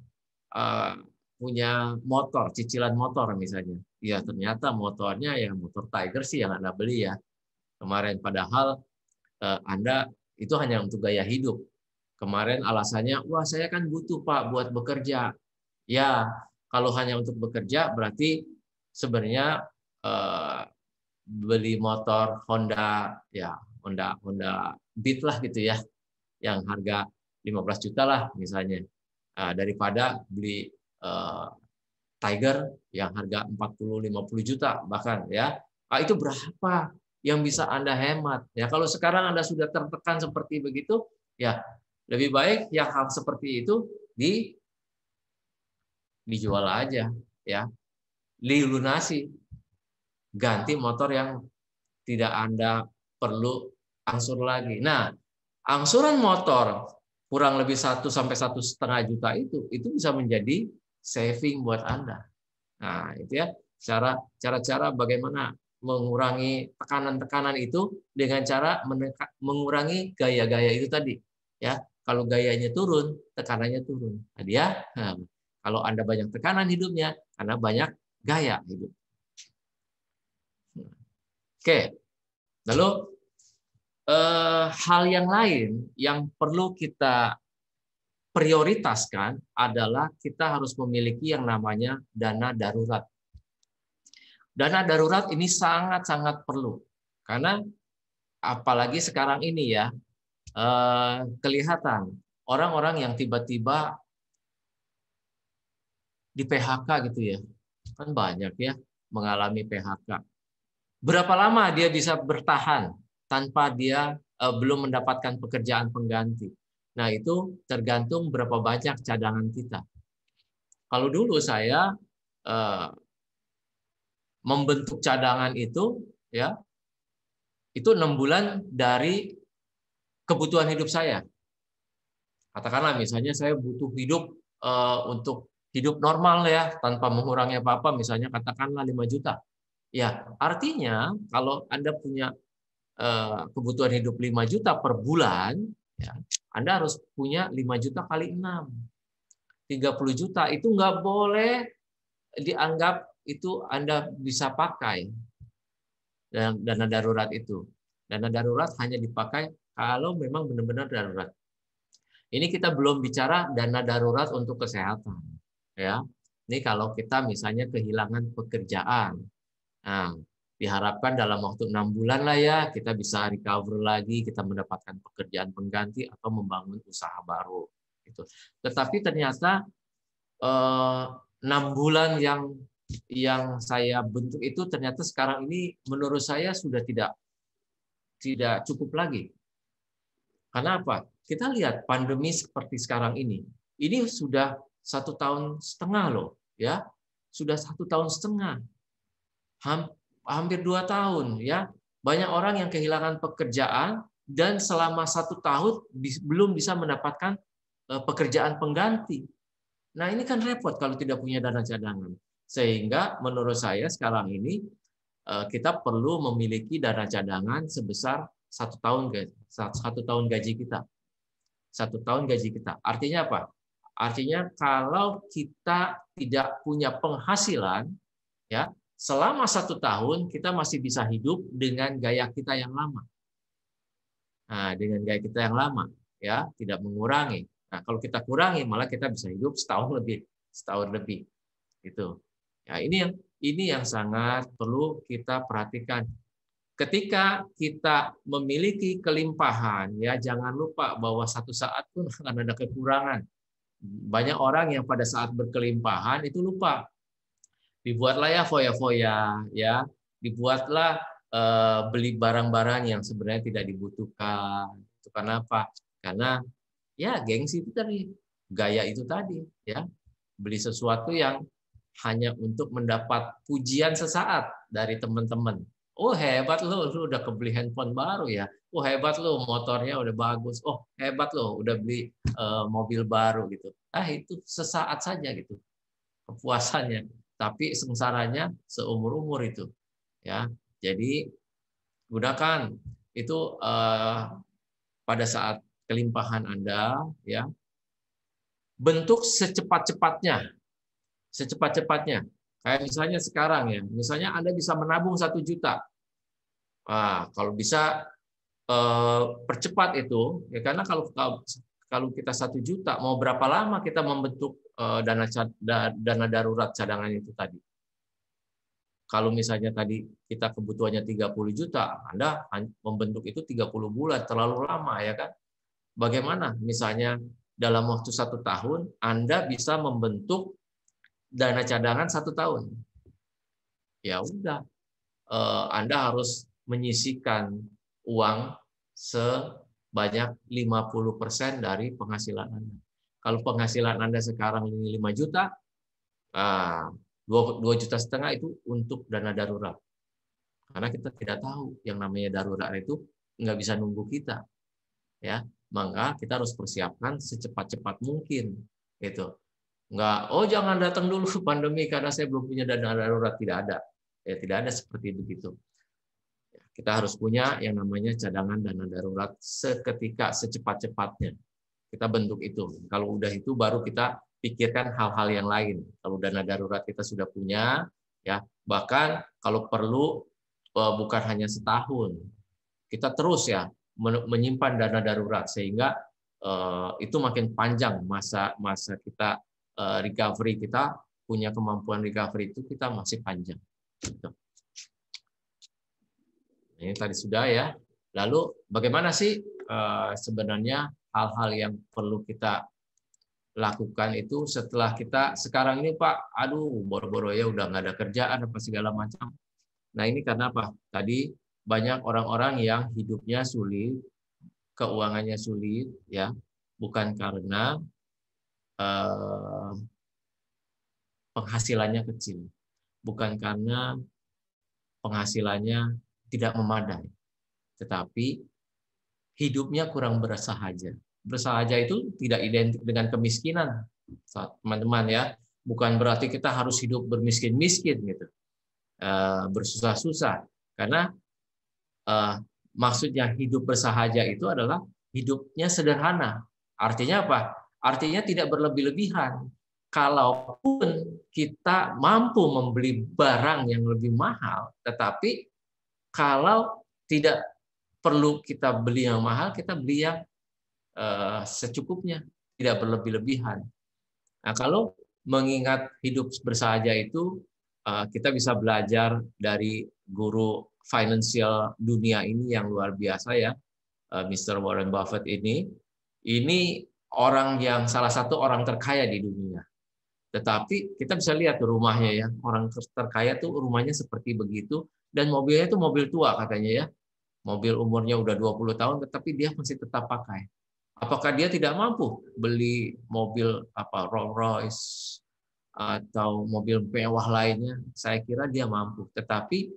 Speaker 3: motor, cicilan motor misalnya. Ya ternyata motornya ya motor Tiger sih yang Anda beli ya kemarin. Padahal Anda itu hanya untuk gaya hidup. Kemarin alasannya, wah saya kan butuh Pak buat bekerja. Ya, kalau hanya untuk bekerja berarti sebenarnya beli motor Honda, ya Honda Beat lah gitu ya, yang harga 15 juta lah misalnya, daripada beli Tiger yang harga 40-50 juta bahkan ya. Itu berapa yang bisa Anda hemat? Ya kalau sekarang Anda sudah tertekan seperti begitu, ya lebih baik yang hal seperti itu dijual aja, ya, dilunasi, ganti motor yang tidak Anda perlu angsur lagi. Nah, angsuran motor kurang lebih 1 sampai 1,5 juta itu bisa menjadi saving buat Anda. Nah, itu ya cara-cara bagaimana mengurangi tekanan-tekanan itu dengan cara mengurangi gaya-gaya itu tadi. Ya, kalau gayanya turun, tekanannya turun. Tadi ya. Nah, kalau Anda banyak tekanan hidupnya, karena banyak gaya hidup. Oke. Lalu hal yang lain yang perlu kita prioritaskan adalah kita harus memiliki yang namanya dana darurat. Dana darurat ini sangat-sangat perlu. Karena apalagi sekarang ini ya, kelihatan orang-orang yang tiba-tiba di PHK gitu ya. Kan banyak ya mengalami PHK. Berapa lama dia bisa bertahan tanpa dia belum mendapatkan pekerjaan pengganti? Nah, itu tergantung berapa banyak cadangan kita. Kalau dulu saya membentuk cadangan itu ya, itu 6 bulan dari kebutuhan hidup saya. Katakanlah misalnya saya butuh hidup untuk hidup normal ya, tanpa mengurangi apa-apa, misalnya katakanlah 5 juta. Ya, artinya kalau Anda punya kebutuhan hidup 5 juta per bulan, ya, Anda harus punya 5 juta kali 6. 30 juta itu nggak boleh dianggap itu Anda bisa pakai dana darurat itu. Dana darurat hanya dipakai kalau memang benar-benar darurat. Ini kita belum bicara dana darurat untuk kesehatan. Ya, ini kalau kita misalnya kehilangan pekerjaan. Nah, diharapkan dalam waktu 6 bulan lah ya, kita bisa recover lagi, kita mendapatkan pekerjaan pengganti atau membangun usaha baru. Gitu. Tetapi ternyata 6 bulan yang saya bentuk itu ternyata sekarang ini menurut saya sudah tidak cukup lagi. Karena apa? Kita lihat pandemi seperti sekarang ini sudah 1,5 tahun loh, ya, sudah 1,5 tahun. Hampir 2 tahun ya, banyak orang yang kehilangan pekerjaan dan selama 1 tahun belum bisa mendapatkan pekerjaan pengganti. Nah, ini kan repot kalau tidak punya dana cadangan. Sehingga menurut saya sekarang ini kita perlu memiliki dana cadangan sebesar 1 tahun gaji kita. 1 tahun gaji kita. Artinya apa? Artinya kalau kita tidak punya penghasilan, ya, selama 1 tahun kita masih bisa hidup dengan gaya kita yang lama. Nah, dengan gaya kita yang lama, ya, tidak mengurangi. Nah, kalau kita kurangi, malah kita bisa hidup setahun lebih, gitu. Ya, ini yang sangat perlu kita perhatikan. Ketika kita memiliki kelimpahan, ya, jangan lupa bahwa satu saat pun akan ada kekurangan. Banyak orang yang pada saat berkelimpahan itu lupa. Dibuatlah ya foya-foya, ya, dibuatlah beli barang-barang yang sebenarnya tidak dibutuhkan. Itu karena apa? Karena ya gengsi itu tadi, gaya itu tadi, ya, beli sesuatu yang hanya untuk mendapat pujian sesaat dari teman-teman. Oh, hebat lo udah kebeli handphone baru ya. Oh, hebat lo motornya udah bagus. Oh, hebat lo udah beli mobil baru gitu. Itu sesaat saja gitu kepuasannya. Tapi sengsaranya seumur-umur itu. Ya, jadi gunakan itu pada saat kelimpahan Anda, ya, bentuk secepat-cepatnya. Kayak misalnya sekarang ya, misalnya Anda bisa menabung 1 juta. Nah, kalau bisa percepat itu, ya, karena kalau kita 1 juta, mau berapa lama kita membentuk dana darurat cadangan itu tadi? Kalau misalnya tadi kita kebutuhannya 30 juta, Anda membentuk itu 30 bulan, terlalu lama ya kan? Bagaimana misalnya dalam waktu 1 tahun Anda bisa membentuk dana cadangan 1 tahun? Ya udah, Anda harus menyisihkan uang sebanyak 50% dari penghasilan Anda. Kalau penghasilan Anda sekarang ini 5 juta, 2,5 juta itu untuk dana darurat. Karena kita tidak tahu yang namanya darurat itu nggak bisa nunggu kita. Ya, maka kita harus persiapkan secepat-cepat mungkin. Gitu. Nggak, jangan datang dulu pandemi karena saya belum punya dana darurat. Tidak ada. Ya, tidak ada seperti begitu. kita harus punya yang namanya cadangan dana darurat seketika, secepat-cepatnya. Kita bentuk itu. Kalau udah itu baru kita pikirkan hal-hal yang lain. Kalau dana darurat kita sudah punya, ya bahkan kalau perlu bukan hanya setahun, kita terus ya menyimpan dana darurat sehingga itu makin panjang masa kita recovery, kita punya kemampuan recovery itu kita masih panjang. Ini tadi sudah ya. Lalu bagaimana sih sebenarnya hal-hal yang perlu kita lakukan itu setelah kita sekarang ini Pak, aduh boro-boro ya udah nggak ada kerjaan apa segala macam. Nah ini karena apa? Tadi banyak orang-orang yang hidupnya sulit, keuangannya sulit, ya bukan karena penghasilannya kecil, bukan karena penghasilannya tidak memadai, tetapi hidupnya kurang bersahaja. Bersahaja itu tidak identik dengan kemiskinan, teman-teman ya. Bukan berarti kita harus hidup bermiskin-miskin gitu, bersusah-susah. Karena maksudnya hidup bersahaja itu adalah hidupnya sederhana. Artinya apa? Artinya tidak berlebih-lebihan. Kalaupun kita mampu membeli barang yang lebih mahal, tetapi kalau tidak perlu kita beli yang mahal, kita beli yang secukupnya, tidak berlebih-lebihan. Nah, kalau mengingat hidup bersahaja itu, kita bisa belajar dari guru financial dunia ini yang luar biasa ya, Mr. Warren Buffett ini. Ini orang yang salah satu orang terkaya di dunia. Tetapi kita bisa lihat rumahnya ya, orang terkaya tuh rumahnya seperti begitu, dan mobilnya itu mobil tua katanya ya. Mobil umurnya udah 20 tahun, tetapi dia masih tetap pakai. Apakah dia tidak mampu beli mobil Rolls Royce atau mobil mewah lainnya? Saya kira dia mampu. Tetapi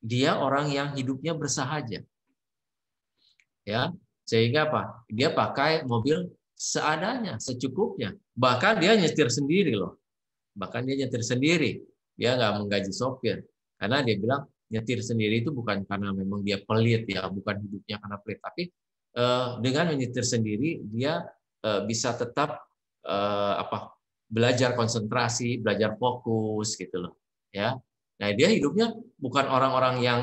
Speaker 3: dia orang yang hidupnya bersahaja. Ya, sehingga apa? Dia pakai mobil seadanya, secukupnya. Bahkan dia nyetir sendiri loh. Bahkan dia nyetir sendiri. Dia nggak menggaji sopir. Karena dia bilang nyetir sendiri itu bukan karena memang dia pelit ya, bukan hidupnya karena pelit, tapi dengan menyetir sendiri dia bisa tetap belajar konsentrasi, belajar fokus gitu loh ya. Nah dia hidupnya bukan orang-orang yang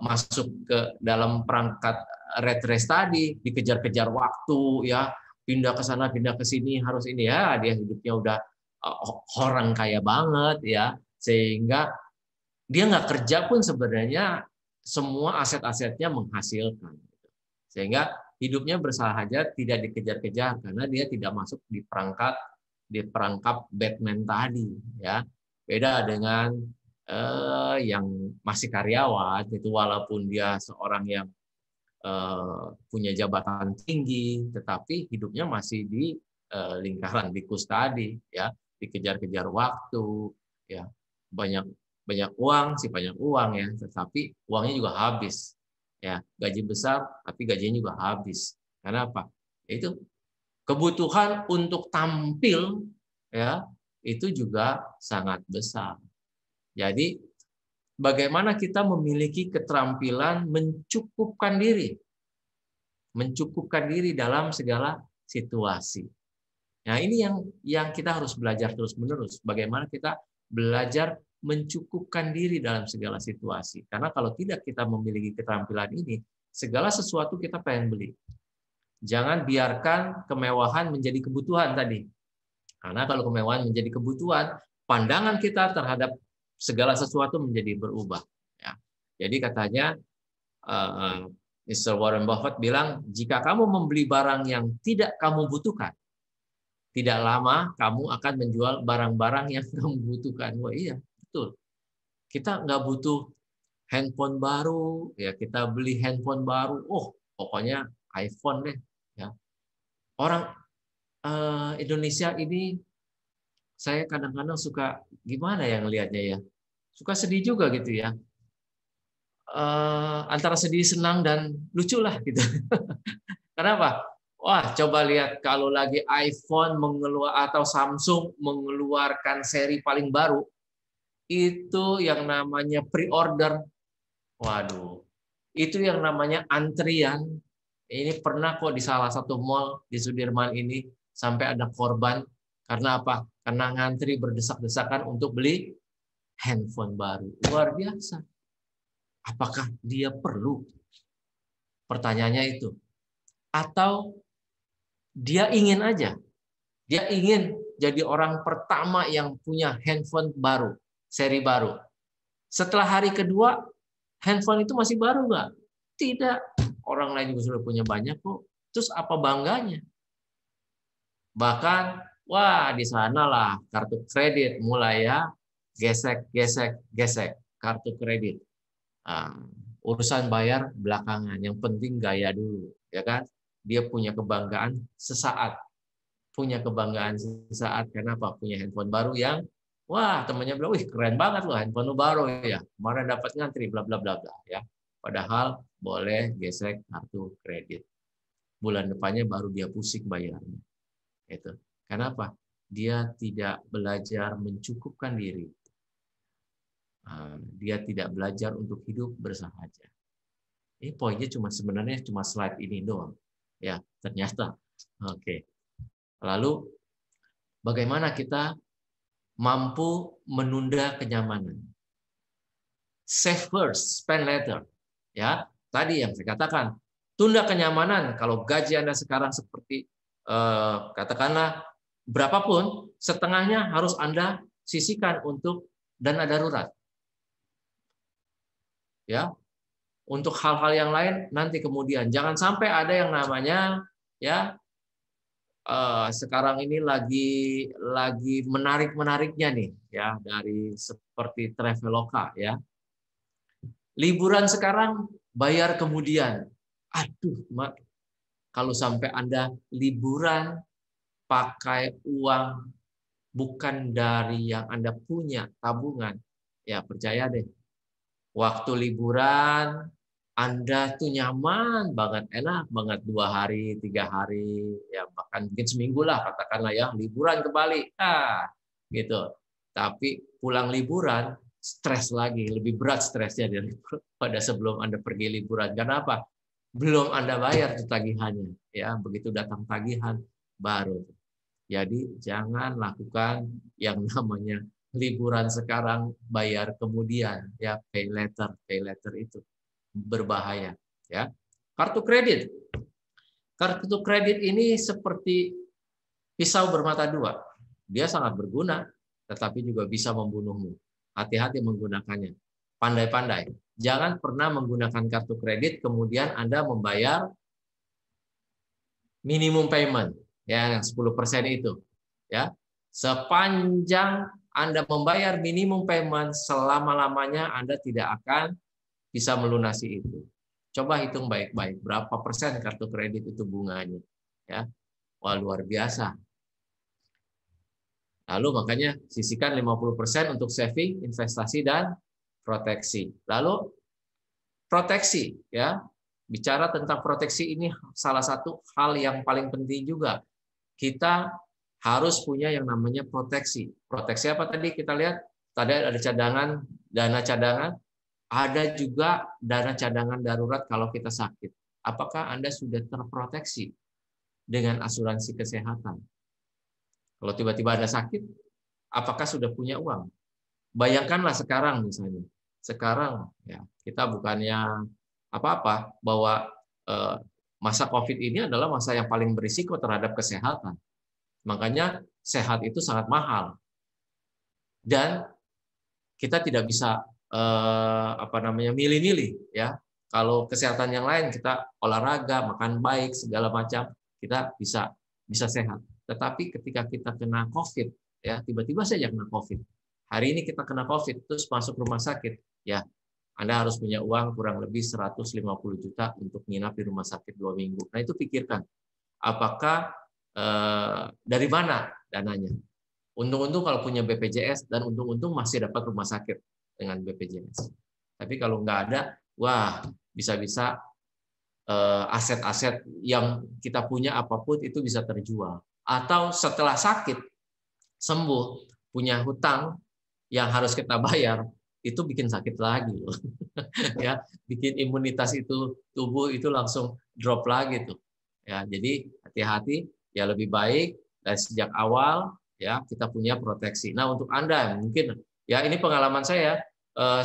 Speaker 3: masuk ke dalam perangkat rat race tadi, dikejar-kejar waktu ya, pindah ke sana pindah ke sini harus ini ya. Dia hidupnya udah orang kaya banget ya, sehingga dia nggak kerja pun sebenarnya semua aset-asetnya menghasilkan. Sehingga hidupnya bersahaja, tidak dikejar-kejar karena dia tidak masuk di perangkap Batman tadi ya. Beda dengan yang masih karyawan itu, walaupun dia seorang yang punya jabatan tinggi, tetapi hidupnya masih di lingkaran tikus tadi ya, dikejar-kejar waktu ya, banyak uang sih, banyak uang ya, tetapi uangnya juga habis. Ya, gaji besar tapi gajinya juga habis. Karena apa? Itu kebutuhan untuk tampil ya, itu juga sangat besar. Jadi bagaimana kita memiliki keterampilan mencukupkan diri. Mencukupkan diri dalam segala situasi. Nah, ini yang kita harus belajar terus-menerus. Bagaimana kita belajar mencukupkan diri dalam segala situasi. Karena kalau tidak kita memiliki keterampilan ini, segala sesuatu kita pengen beli. Jangan biarkan kemewahan menjadi kebutuhan tadi. Karena kalau kemewahan menjadi kebutuhan, pandangan kita terhadap segala sesuatu menjadi berubah. Ya. Jadi katanya Mr. Warren Buffett bilang, jika kamu membeli barang yang tidak kamu butuhkan, tidak lama kamu akan menjual barang-barang yang kamu butuhkan. Wah iya. Betul. Kita nggak butuh handphone baru, ya kita beli handphone baru. Oh, pokoknya iPhone deh. Ya. Orang Indonesia ini, saya kadang-kadang suka gimana ya ngelihatnya ya, suka sedih juga gitu ya. Antara sedih, senang dan lucu lah gitu. Kenapa? Wah, coba lihat kalau lagi iPhone atau Samsung mengeluarkan seri paling baru. Itu yang namanya pre-order. Waduh, itu yang namanya antrian. Ini pernah kok di salah satu mall di Sudirman ini sampai ada korban. Karena apa? Karena ngantri berdesak-desakan untuk beli handphone baru. Luar biasa. Apakah dia perlu? Pertanyaannya itu. Atau dia ingin aja. Dia ingin jadi orang pertama yang punya handphone baru, seri baru. Setelah hari kedua, handphone itu masih baru nggak? Tidak. Orang lain juga sudah punya banyak kok. Terus apa bangganya? Bahkan, wah di sanalah kartu kredit mulai ya gesek. Kartu kredit. Urusan bayar belakangan. Yang penting gaya dulu, ya kan? Dia punya kebanggaan sesaat. Kenapa? Punya handphone baru yang wah, temannya bilang, "Wih, keren banget loh handphone baru ya. Kemarin dapat ngantri bla bla bla bla ya." Padahal boleh gesek kartu kredit. Bulan depannya baru dia pusing bayarnya. Itu. Kenapa? Dia tidak belajar mencukupkan diri. Dia tidak belajar untuk hidup bersahaja. Ini poinnya sebenarnya cuma slide ini doang. Ya, ternyata. Oke. Lalu bagaimana kita mampu menunda kenyamanan? Save first, spend later. Ya, tadi yang saya katakan, tunda kenyamanan. Kalau gaji Anda sekarang seperti katakanlah berapapun, setengahnya harus Anda sisihkan untuk dana darurat. Ya, untuk hal-hal yang lain nanti kemudian. Jangan sampai ada yang namanya ya sekarang ini lagi menarik-menariknya nih ya dari seperti Traveloka ya. Liburan sekarang bayar kemudian. Aduh, kalau sampai Anda liburan pakai uang bukan dari yang Anda punya tabungan, ya percaya deh. Waktu liburan Anda tuh nyaman banget, enak banget 2 hari, 3 hari, ya bahkan mungkin seminggu lah katakanlah ya liburan ke Bali, gitu. Tapi pulang liburan stres lagi, lebih berat stresnya daripada sebelum Anda pergi liburan. Kenapa? Belum Anda bayar tuh tagihannya, ya begitu datang tagihan baru. Jadi jangan lakukan yang namanya liburan sekarang bayar kemudian, ya pay later itu berbahaya ya. Kartu kredit ini seperti pisau bermata dua. Dia sangat berguna tetapi juga bisa membunuhmu. Hati-hati menggunakannya. Pandai-pandai. Jangan pernah menggunakan kartu kredit kemudian Anda membayar minimum payment ya yang 10% itu ya. Sepanjang Anda membayar minimum payment, selama-lamanya Anda tidak akan bisa melunasi itu. Coba hitung baik-baik berapa persen kartu kredit itu bunganya, ya. Wah, luar biasa. Lalu makanya sisihkan 50% untuk saving, investasi dan proteksi. Lalu proteksi, ya. Bicara tentang proteksi ini salah satu hal yang paling penting juga. Kita harus punya yang namanya proteksi. Proteksi apa tadi kita lihat? Tadi ada cadangan, dana cadangan. Ada juga dana cadangan darurat kalau kita sakit. Apakah Anda sudah terproteksi dengan asuransi kesehatan? Kalau tiba-tiba Anda sakit, apakah sudah punya uang? Bayangkanlah sekarang misalnya. Sekarang ya kita bukannya apa-apa bahwa masa COVID ini adalah masa yang paling berisiko terhadap kesehatan. Makanya sehat itu sangat mahal. Dan kita tidak bisa milih-milih ya. Kalau kesehatan yang lain kita olahraga, makan baik, segala macam, kita bisa sehat. Tetapi ketika kita kena COVID ya, tiba-tiba saja kena COVID. Hari ini kita kena COVID terus masuk rumah sakit, ya. Anda harus punya uang kurang lebih 150 juta untuk nginap di rumah sakit 2 minggu. Nah, itu pikirkan. Apakah dari mana dananya? Untung-untung kalau punya BPJS dan untung-untung masih dapat rumah sakit dengan BPJS. Tapi kalau nggak ada, wah bisa-bisa aset-aset yang kita punya apapun itu bisa terjual. Atau setelah sakit sembuh punya hutang yang harus kita bayar, itu bikin sakit lagi loh. Ya, bikin imunitas itu tubuh itu langsung drop lagi tuh. Ya, jadi hati-hati, ya lebih baik dari sejak awal ya kita punya proteksi. Nah, untuk Anda mungkin ya ini pengalaman saya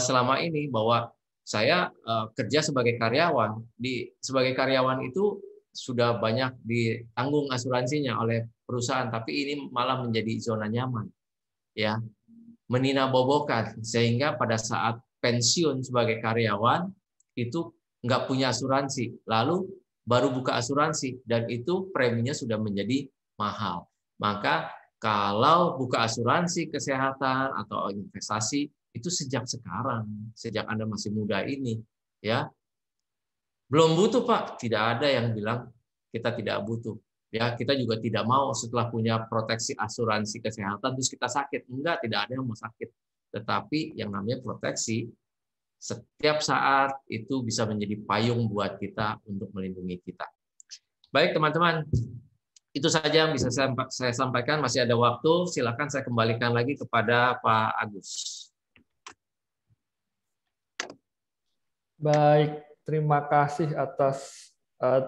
Speaker 3: selama ini bahwa saya kerja sebagai karyawan. Sebagai karyawan itu sudah banyak ditanggung asuransinya oleh perusahaan, tapi ini malah menjadi zona nyaman. Ya, meninabobokan sehingga pada saat pensiun sebagai karyawan itu nggak punya asuransi, lalu baru buka asuransi dan itu preminya sudah menjadi mahal. Maka kalau buka asuransi kesehatan atau investasi itu sejak sekarang, sejak Anda masih muda ini, ya. Belum butuh, Pak. Tidak ada yang bilang kita tidak butuh. Ya, kita juga tidak mau setelah punya proteksi asuransi kesehatan terus kita sakit. Enggak, tidak ada yang mau sakit. Tetapi yang namanya proteksi setiap saat itu bisa menjadi payung buat kita untuk melindungi kita. Baik, teman-teman. Itu saja yang bisa saya sampaikan. Masih ada waktu, silakan saya kembalikan lagi kepada Pak Agus.
Speaker 1: Baik, terima kasih atas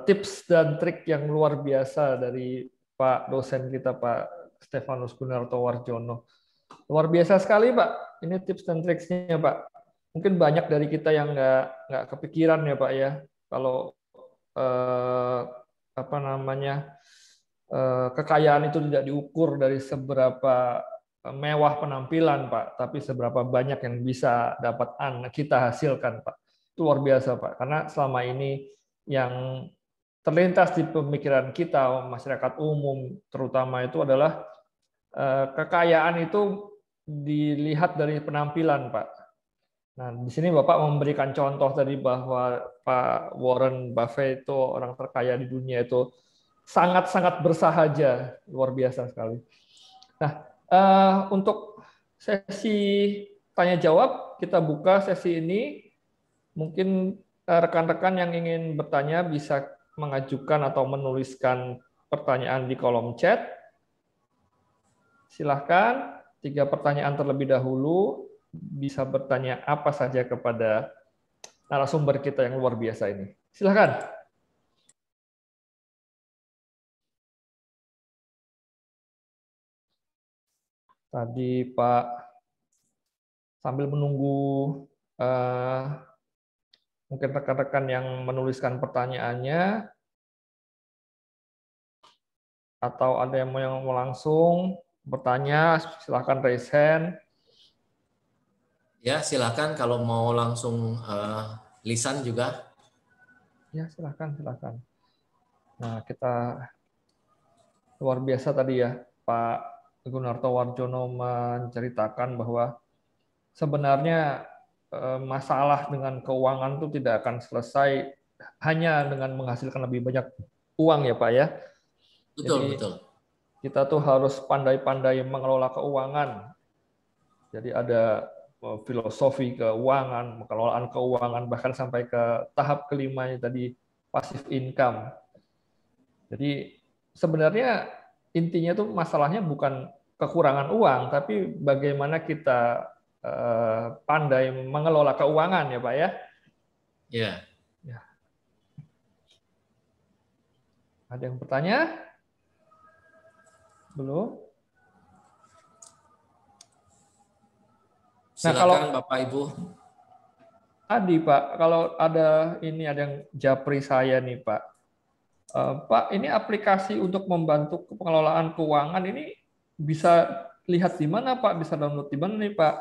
Speaker 1: tips dan trik yang luar biasa dari Pak dosen kita, Pak Stefanus Gunarto Warjono. Luar biasa sekali, Pak. Ini tips dan triksnya, Pak. Mungkin banyak dari kita yang nggak kepikiran ya, Pak ya. Kalau kekayaan itu tidak diukur dari seberapa mewah penampilan, Pak, tapi seberapa banyak yang bisa dapat kita hasilkan, Pak. Itu luar biasa, Pak. Karena selama ini yang terlintas di pemikiran kita, masyarakat umum terutama itu adalah kekayaan itu dilihat dari penampilan, Pak. Nah, di sini Bapak memberikan contoh tadi bahwa Pak Warren Buffett itu orang terkaya di dunia itu sangat-sangat bersahaja, luar biasa sekali. Nah, untuk sesi tanya jawab kita buka sesi ini. Mungkin rekan-rekan yang ingin bertanya bisa mengajukan atau menuliskan pertanyaan di kolom chat. Silahkan, 3 pertanyaan terlebih dahulu, bisa bertanya apa saja kepada narasumber kita yang luar biasa ini. Silahkan. Tadi Pak, sambil menunggu mungkin rekan-rekan yang menuliskan pertanyaannya, atau ada yang mau langsung bertanya, silakan raise hand.
Speaker 3: Ya, silakan kalau mau langsung lisan juga.
Speaker 1: Ya, silakan. Nah, kita luar biasa tadi ya, Pak Gunarto Warjono menceritakan bahwa sebenarnya masalah dengan keuangan itu tidak akan selesai hanya dengan menghasilkan lebih banyak uang ya, Pak ya.
Speaker 3: Betul.
Speaker 1: Kita tuh harus pandai-pandai mengelola keuangan. Jadi ada filosofi keuangan, pengelolaan keuangan, bahkan sampai ke tahap kelimanya tadi passive income. Jadi sebenarnya intinya tuh masalahnya bukan kekurangan uang, tapi bagaimana kita pandai mengelola keuangan ya Pak ya.
Speaker 3: Ya.
Speaker 1: Ada yang bertanya? Belum?
Speaker 3: Silakan, nah, kalau Bapak Ibu.
Speaker 1: Tadi Pak, kalau ada yang japri saya nih Pak. Pak, ini aplikasi untuk membantu pengelolaan keuangan ini bisa lihat di mana Pak? Bisa download di mana nih Pak?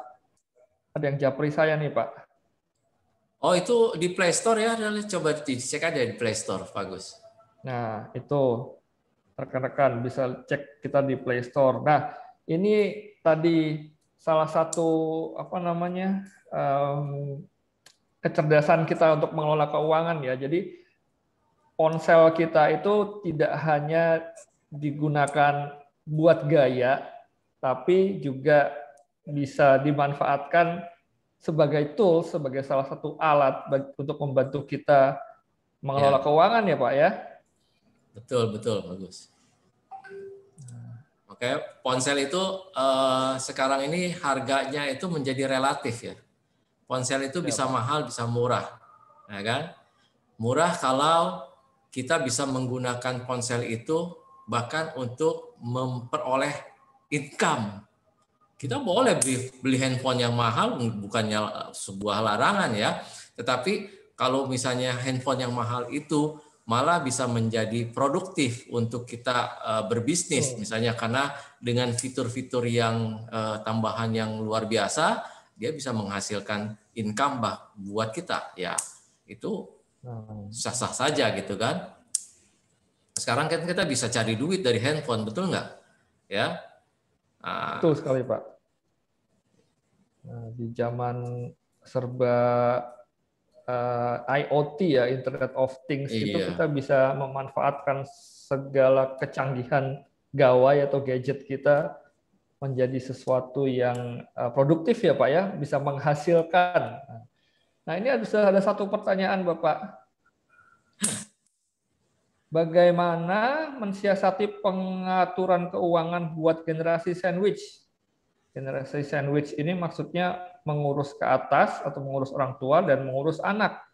Speaker 1: Ada yang japri saya nih Pak.
Speaker 3: Oh, itu di Play Store ya? Coba dicek aja di Play Store, bagus.
Speaker 1: Nah, itu rekan-rekan bisa cek kita di Play Store. Nah, ini tadi salah satu kecerdasan kita untuk mengelola keuangan ya. Jadi ponsel kita itu tidak hanya digunakan buat gaya, tapi juga bisa dimanfaatkan sebagai tool, sebagai salah satu alat untuk membantu kita mengelola keuangan ya Pak ya.
Speaker 3: Betul, bagus. Oke, ponsel itu sekarang ini harganya itu menjadi relatif ya. Ponsel itu bisa mahal, bisa murah, ya kan? Murah kalau kita bisa menggunakan ponsel itu bahkan untuk memperoleh income. Kita boleh beli handphone yang mahal, bukannya sebuah larangan ya. Tetapi kalau misalnya handphone yang mahal itu malah bisa menjadi produktif untuk kita berbisnis, misalnya karena dengan fitur-fitur yang tambahan yang luar biasa, dia bisa menghasilkan income buat kita. Ya, itu sah-sah saja gitu kan. Sekarang kan kita bisa cari duit dari handphone, betul nggak? Ya.
Speaker 1: Betul sekali, Pak. Nah, di zaman serba IoT ya, Internet of Things, itu kita bisa memanfaatkan segala kecanggihan gawai atau gadget kita menjadi sesuatu yang produktif ya Pak ya, bisa menghasilkan. Nah ini ada satu pertanyaan Bapak. Bagaimana mensiasati pengaturan keuangan buat generasi sandwich? Generasi sandwich ini maksudnya mengurus ke atas atau mengurus orang tua dan mengurus anak.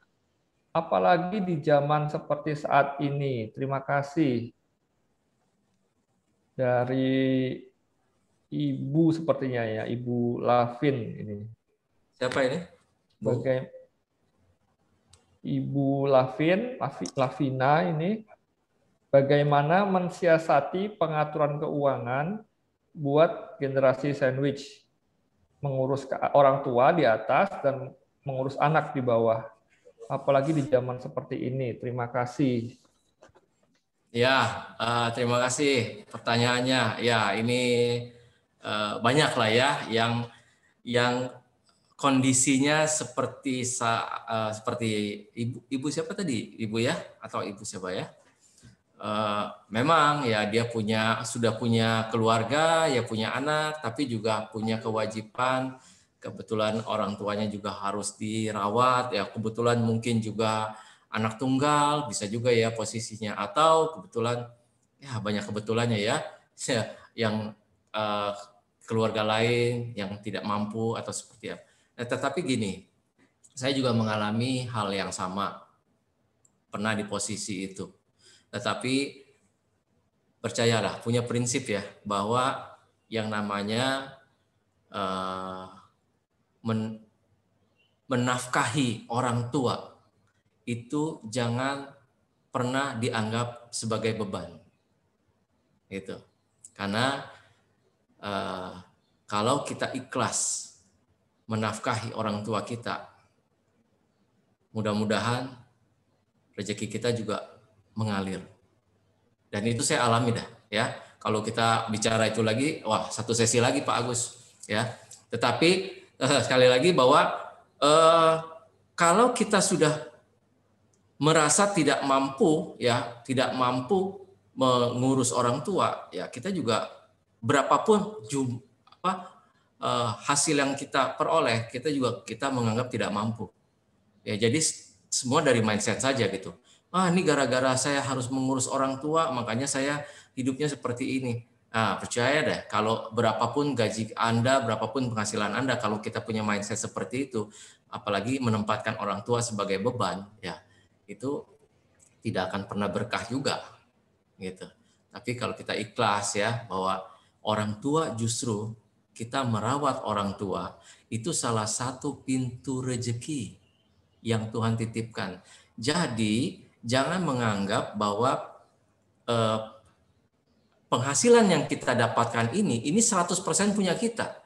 Speaker 1: Apalagi di zaman seperti saat ini. Terima kasih. Dari Ibu sepertinya ya, Ibu Lavin ini.
Speaker 3: Siapa ini?
Speaker 1: Ibu Lavina ini. Bagaimana mensiasati pengaturan keuangan buat generasi sandwich, mengurus orang tua di atas dan mengurus anak di bawah, apalagi di zaman seperti ini. Terima kasih.
Speaker 3: Ya, terima kasih pertanyaannya. Ya, ini banyak lah ya yang kondisinya seperti ibu siapa tadi? Ibu ya atau ibu siapa ya? Memang ya dia sudah punya keluarga, ya punya anak, tapi juga punya kewajiban. Kebetulan orang tuanya juga harus dirawat, ya kebetulan mungkin juga anak tunggal, bisa juga ya posisinya, atau kebetulan ya banyak kebetulannya ya, yang keluarga lain yang tidak mampu atau seperti apa. Nah, tetapi gini, saya juga mengalami hal yang sama, pernah di posisi itu. Tetapi percayalah, punya prinsip ya, bahwa yang namanya menafkahi orang tua itu jangan pernah dianggap sebagai beban. Gitu. Karena kalau kita ikhlas menafkahi orang tua kita, mudah-mudahan rezeki kita juga mengalir. Dan itu saya alami dah ya. Kalau kita bicara itu lagi, wah satu sesi lagi Pak Agus ya. Tetapi sekali lagi bahwa kalau kita sudah merasa tidak mampu ya, tidak mampu mengurus orang tua ya, kita juga berapapun hasil yang kita peroleh, kita menganggap tidak mampu. Ya, jadi semua dari mindset saja gitu. Ini gara-gara saya harus mengurus orang tua, makanya saya hidupnya seperti ini. Nah, percaya deh, kalau berapapun gaji Anda, berapapun penghasilan Anda, kalau kita punya mindset seperti itu, apalagi menempatkan orang tua sebagai beban, ya itu tidak akan pernah berkah juga, gitu. Tapi kalau kita ikhlas ya, bahwa orang tua justru kita merawat orang tua, itu salah satu pintu rezeki yang Tuhan titipkan. Jadi jangan menganggap bahwa penghasilan yang kita dapatkan ini 100% punya kita.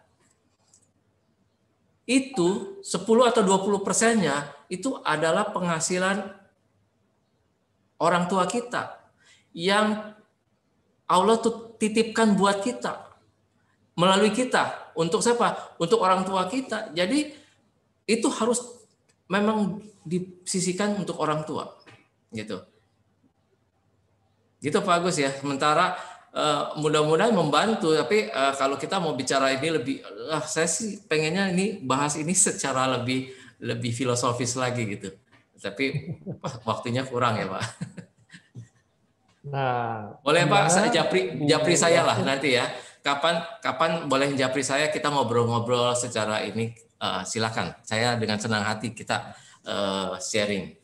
Speaker 3: Itu 10 atau 20%-nya itu adalah penghasilan orang tua kita yang Allah tuh titipkan buat kita melalui kita. Untuk siapa? Untuk orang tua kita. Jadi itu harus memang disisihkan untuk orang tua. Gitu Pak Agus ya. Sementara mudah-mudahan membantu, tapi kalau kita mau bicara ini lebih, saya sih pengennya bahas ini secara lebih filosofis lagi gitu. Tapi waktunya kurang ya Pak.
Speaker 1: Nah,
Speaker 3: boleh Pak, saya japri saya lah nanti ya. Kapan boleh japri saya, kita ngobrol-ngobrol secara ini silakan. Saya dengan senang hati kita sharing.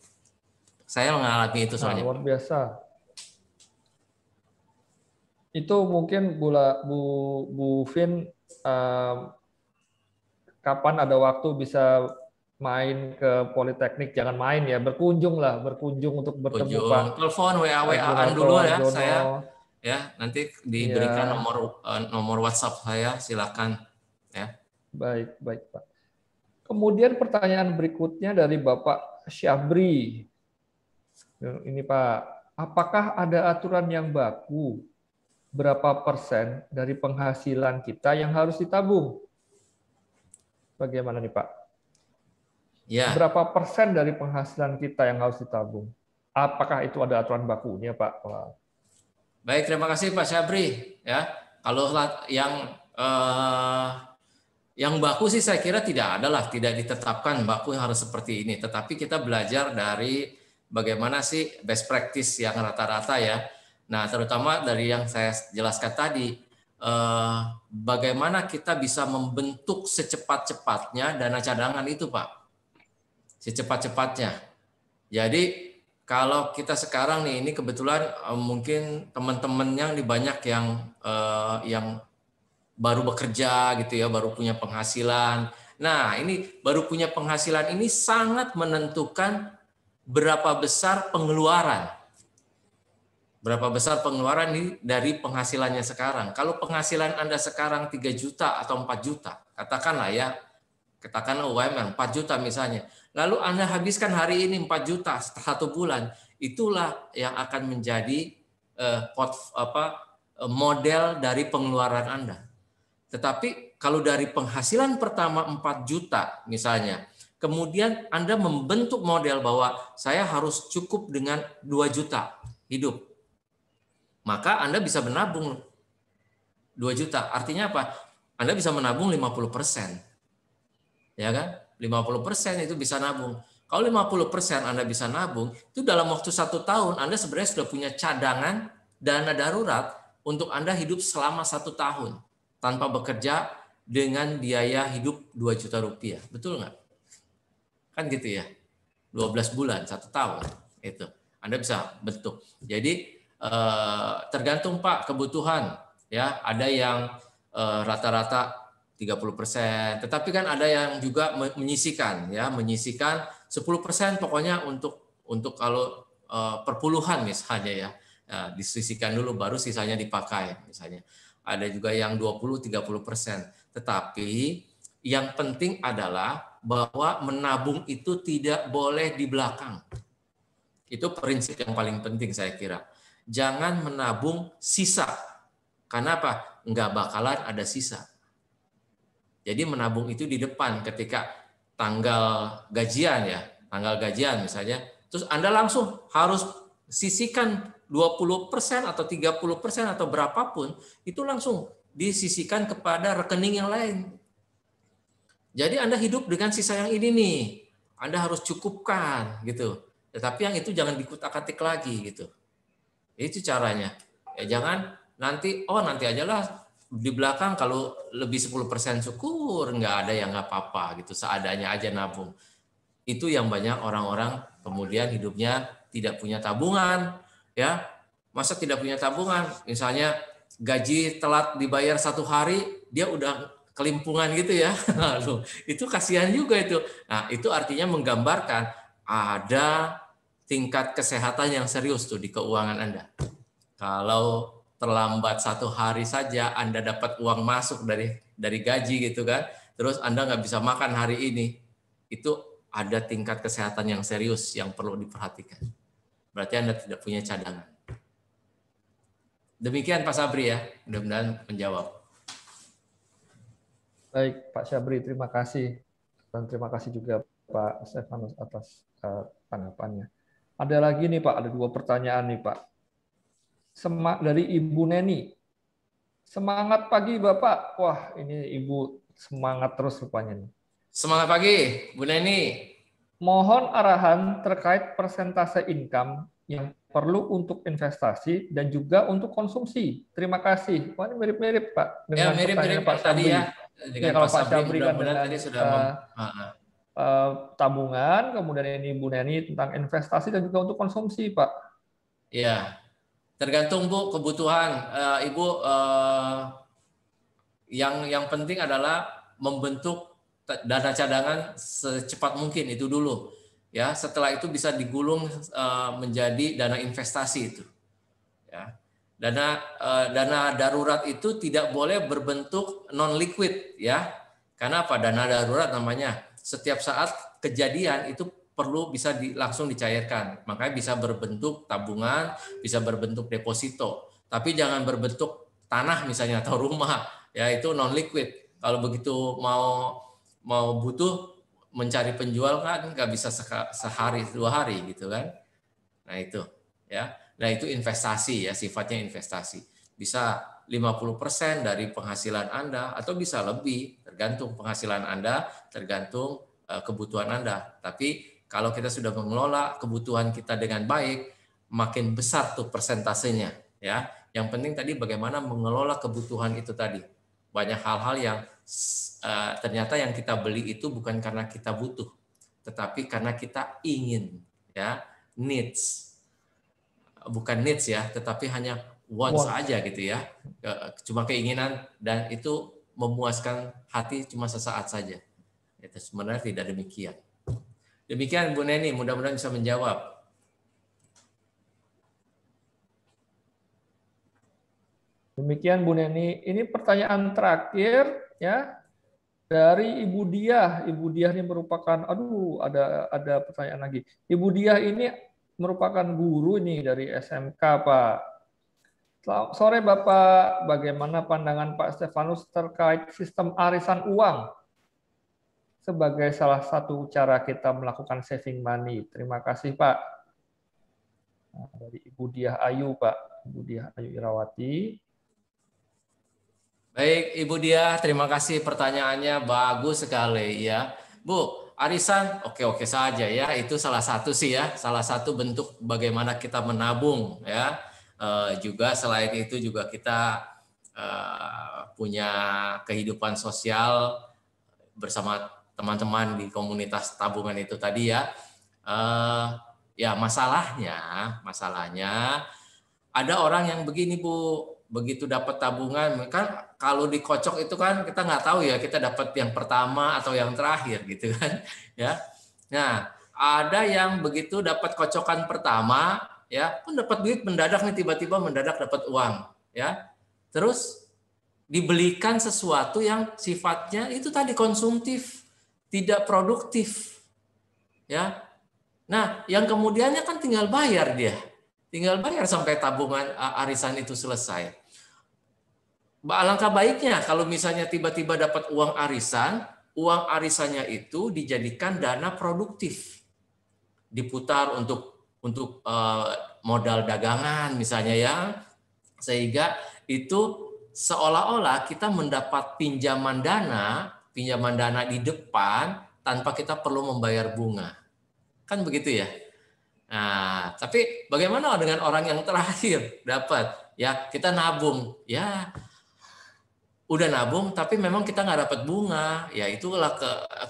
Speaker 3: Saya mengalami itu soalnya.
Speaker 1: Luar biasa. Itu mungkin Bu Vin, kapan ada waktu bisa main ke Politeknik, jangan main ya, berkunjung untuk bertemu Pak
Speaker 3: telepon, WA-an dulu ya saya. Ya, nanti diberikan nomor WhatsApp saya, silakan ya.
Speaker 1: Baik Pak. Kemudian pertanyaan berikutnya dari Bapak Syabri. Ini Pak, apakah ada aturan yang baku berapa persen dari penghasilan kita yang harus ditabung? Bagaimana nih Pak?
Speaker 3: Ya.
Speaker 1: Berapa persen dari penghasilan kita yang harus ditabung? Apakah itu ada aturan bakunya Pak?
Speaker 3: Baik, terima kasih Pak Syabri. Ya, kalau yang baku sih saya kira tidak ditetapkan baku yang harus seperti ini. Tetapi kita belajar dari bagaimana sih best practice yang rata-rata ya. Nah, terutama dari yang saya jelaskan tadi, bagaimana kita bisa membentuk secepat-cepatnya dana cadangan itu, Pak. Secepat-cepatnya. Jadi kalau kita sekarang nih, ini kebetulan mungkin teman-teman yang banyak yang baru bekerja gitu ya, baru punya penghasilan. Nah, ini baru punya penghasilan ini sangat menentukan berapa besar pengeluaran. Berapa besar pengeluaran ini dari penghasilannya sekarang. Kalau penghasilan Anda sekarang 3 juta atau 4 juta, katakanlah UMR 4 juta misalnya. Lalu Anda habiskan hari ini 4 juta 1 bulan, itulah yang akan menjadi model dari pengeluaran Anda. Tetapi kalau dari penghasilan pertama 4 juta misalnya, kemudian Anda membentuk model bahwa saya harus cukup dengan 2 juta hidup, maka Anda bisa menabung 2 juta. Artinya apa? Anda bisa menabung 50%. Ya kan? 50% itu bisa nabung. Kalau 50% Anda bisa nabung, itu dalam waktu 1 tahun Anda sebenarnya sudah punya cadangan dana darurat untuk Anda hidup selama 1 tahun tanpa bekerja dengan biaya hidup 2 juta rupiah. Betul nggak? Kan gitu ya. 12 bulan, 1 tahun. Itu. Anda bisa bentuk. Jadi tergantung Pak kebutuhan. Ya, ada yang rata-rata 30%, tetapi kan ada yang juga menyisihkan 10% pokoknya untuk kalau perpuluhan misalnya ya. Disisihkan dulu baru sisanya dipakai misalnya. Ada juga yang 20-30%. Tetapi yang penting adalah bahwa menabung itu tidak boleh di belakang. Itu prinsip yang paling penting saya kira. Jangan menabung sisa. Karena apa? Nggak bakalan ada sisa. Jadi menabung itu di depan ketika tanggal gajian misalnya, terus Anda langsung harus sisihkan 20% atau 30% atau berapapun, itu langsung disisihkan kepada rekening yang lain. Jadi Anda hidup dengan sisa yang ini nih, Anda harus cukupkan gitu. Tetapi yang itu jangan dikutak-atik lagi gitu. Itu caranya. Ya jangan nanti aja lah di belakang kalau lebih 10% syukur, nggak ada yang nggak apa-apa gitu, seadanya aja nabung. Itu yang banyak orang-orang kemudian hidupnya tidak punya tabungan. Ya, masa tidak punya tabungan? Misalnya gaji telat dibayar 1 hari, dia udah kelimpungan gitu ya. Lalu itu kasihan juga itu. Nah, itu artinya menggambarkan ada tingkat kesehatan yang serius tuh di keuangan Anda. Kalau terlambat 1 hari saja Anda dapat uang masuk dari gaji gitu kan, terus Anda nggak bisa makan hari ini, itu ada tingkat kesehatan yang serius yang perlu diperhatikan. Berarti Anda tidak punya cadangan. Demikian Pak Sabri ya, mudah-mudahan menjawab.
Speaker 1: Baik Pak Syabri, terima kasih. Dan terima kasih juga Pak Stefanus atas tanggapannya. Ada lagi nih Pak, ada 2 pertanyaan nih Pak. Dari Ibu Neni. Semangat pagi Bapak. Wah, ini Ibu semangat terus rupanya nih.
Speaker 3: Semangat pagi, Bu Neni.
Speaker 1: Mohon arahan terkait persentase income yang perlu untuk investasi dan juga untuk konsumsi. Terima kasih. Wah, ini mirip-mirip Pak dengan
Speaker 3: mirip-mirip
Speaker 1: Pak
Speaker 3: tadi
Speaker 1: Sabri.
Speaker 3: ya. dengan
Speaker 1: kalau
Speaker 3: Pak
Speaker 1: Pak
Speaker 3: Sabri
Speaker 1: Syabri kan
Speaker 3: mudah-mudahan
Speaker 1: dengan
Speaker 3: tadi sudah
Speaker 1: tabungan, kemudian ini Bu Neni tentang investasi dan juga untuk konsumsi, Pak.
Speaker 3: ya, tergantung Bu kebutuhan Ibu. Yang penting adalah membentuk dana cadangan secepat mungkin itu dulu. Ya, setelah itu bisa digulung menjadi dana investasi itu. Ya. Dana darurat itu tidak boleh berbentuk non liquid ya. Karena apa? Dana darurat namanya. Setiap saat kejadian itu perlu bisa langsung dicairkan. Makanya bisa berbentuk tabungan, bisa berbentuk deposito. Tapi jangan berbentuk tanah misalnya atau rumah. Ya, itu non liquid. Kalau begitu mau butuh mencari penjual kan nggak bisa sehari 2 hari gitu kan. Nah itu ya. Nah itu investasi ya, sifatnya investasi. Bisa 50% dari penghasilan Anda atau bisa lebih, tergantung penghasilan Anda, tergantung kebutuhan Anda. Tapi kalau kita sudah mengelola kebutuhan kita dengan baik, makin besar tuh persentasenya ya. Yang penting tadi bagaimana mengelola kebutuhan itu tadi. Banyak hal-hal yang ternyata yang kita beli itu bukan karena kita butuh, tetapi karena kita ingin ya, needs. Bukan needs ya, tetapi hanya wants aja gitu ya. Cuma keinginan dan itu memuaskan hati cuma sesaat saja. Itu sebenarnya tidak demikian. Demikian Bu Neni, mudah-mudahan bisa menjawab.
Speaker 1: Demikian Bu Neni. Ini pertanyaan terakhir ya dari Ibu Diah. Ibu Diah ini merupakan, ada pertanyaan lagi. Ibu Diah ini merupakan guru ini dari SMK, Pak. Sore Bapak, bagaimana pandangan Pak Stefanus terkait sistem arisan uang sebagai salah satu cara kita melakukan saving money? Terima kasih Pak. Nah, dari Ibu Diah Ayu, Pak. Ibu Diah Ayu Irawati.
Speaker 3: Baik, Ibu Diah, terima kasih pertanyaannya, bagus sekali ya. Bu, arisan oke-oke saja ya, itu salah satu sih ya, salah satu bentuk bagaimana kita menabung ya. Juga selain itu juga kita punya kehidupan sosial bersama teman-teman di komunitas tabungan itu tadi ya. Ya masalahnya ada orang yang begini Bu, begitu dapat tabungan kan kalau dikocok itu kan kita nggak tahu ya kita dapat yang pertama atau yang terakhir gitu kan ya. Nah ada yang begitu dapat kocokan pertama ya pun dapat duit mendadak nih, tiba-tiba mendadak dapat uang ya, terus dibelikan sesuatu yang sifatnya itu tadi konsumtif, tidak produktif ya. Nah yang kemudiannya kan tinggal bayar sampai tabungan arisan itu selesai. Alangkah baiknya kalau misalnya tiba-tiba dapat uang arisannya itu dijadikan dana produktif, diputar untuk modal dagangan misalnya ya, sehingga itu seolah-olah kita mendapat pinjaman dana di depan tanpa kita perlu membayar bunga, kan begitu ya. Nah, tapi bagaimana dengan orang yang terakhir dapat ya, kita nabung ya, udah nabung tapi memang kita nggak dapat bunga, ya itulah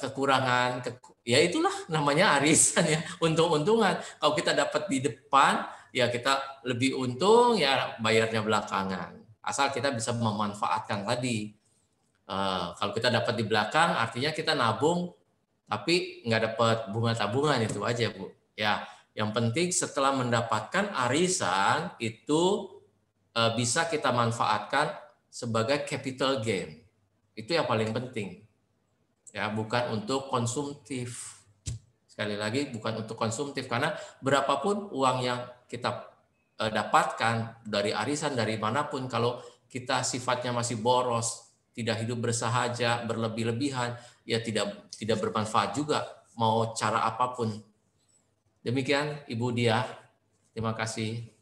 Speaker 3: kekurangan, ya itulah namanya arisan ya, untung-untungan. Kalau kita dapat di depan ya kita lebih untung ya, bayarnya belakangan, asal kita bisa memanfaatkan tadi. Kalau kita dapat di belakang artinya kita nabung tapi nggak dapat bunga tabungan, itu aja Bu ya. Yang penting setelah mendapatkan arisan itu bisa kita manfaatkan sebagai capital gain. Itu yang paling penting. Ya, bukan untuk konsumtif. Sekali lagi bukan untuk konsumtif, karena berapapun uang yang kita dapatkan dari arisan dari manapun, kalau kita sifatnya masih boros, tidak hidup bersahaja, berlebih-lebihan, ya tidak bermanfaat juga mau cara apapun. Demikian Ibu Diah. Terima kasih.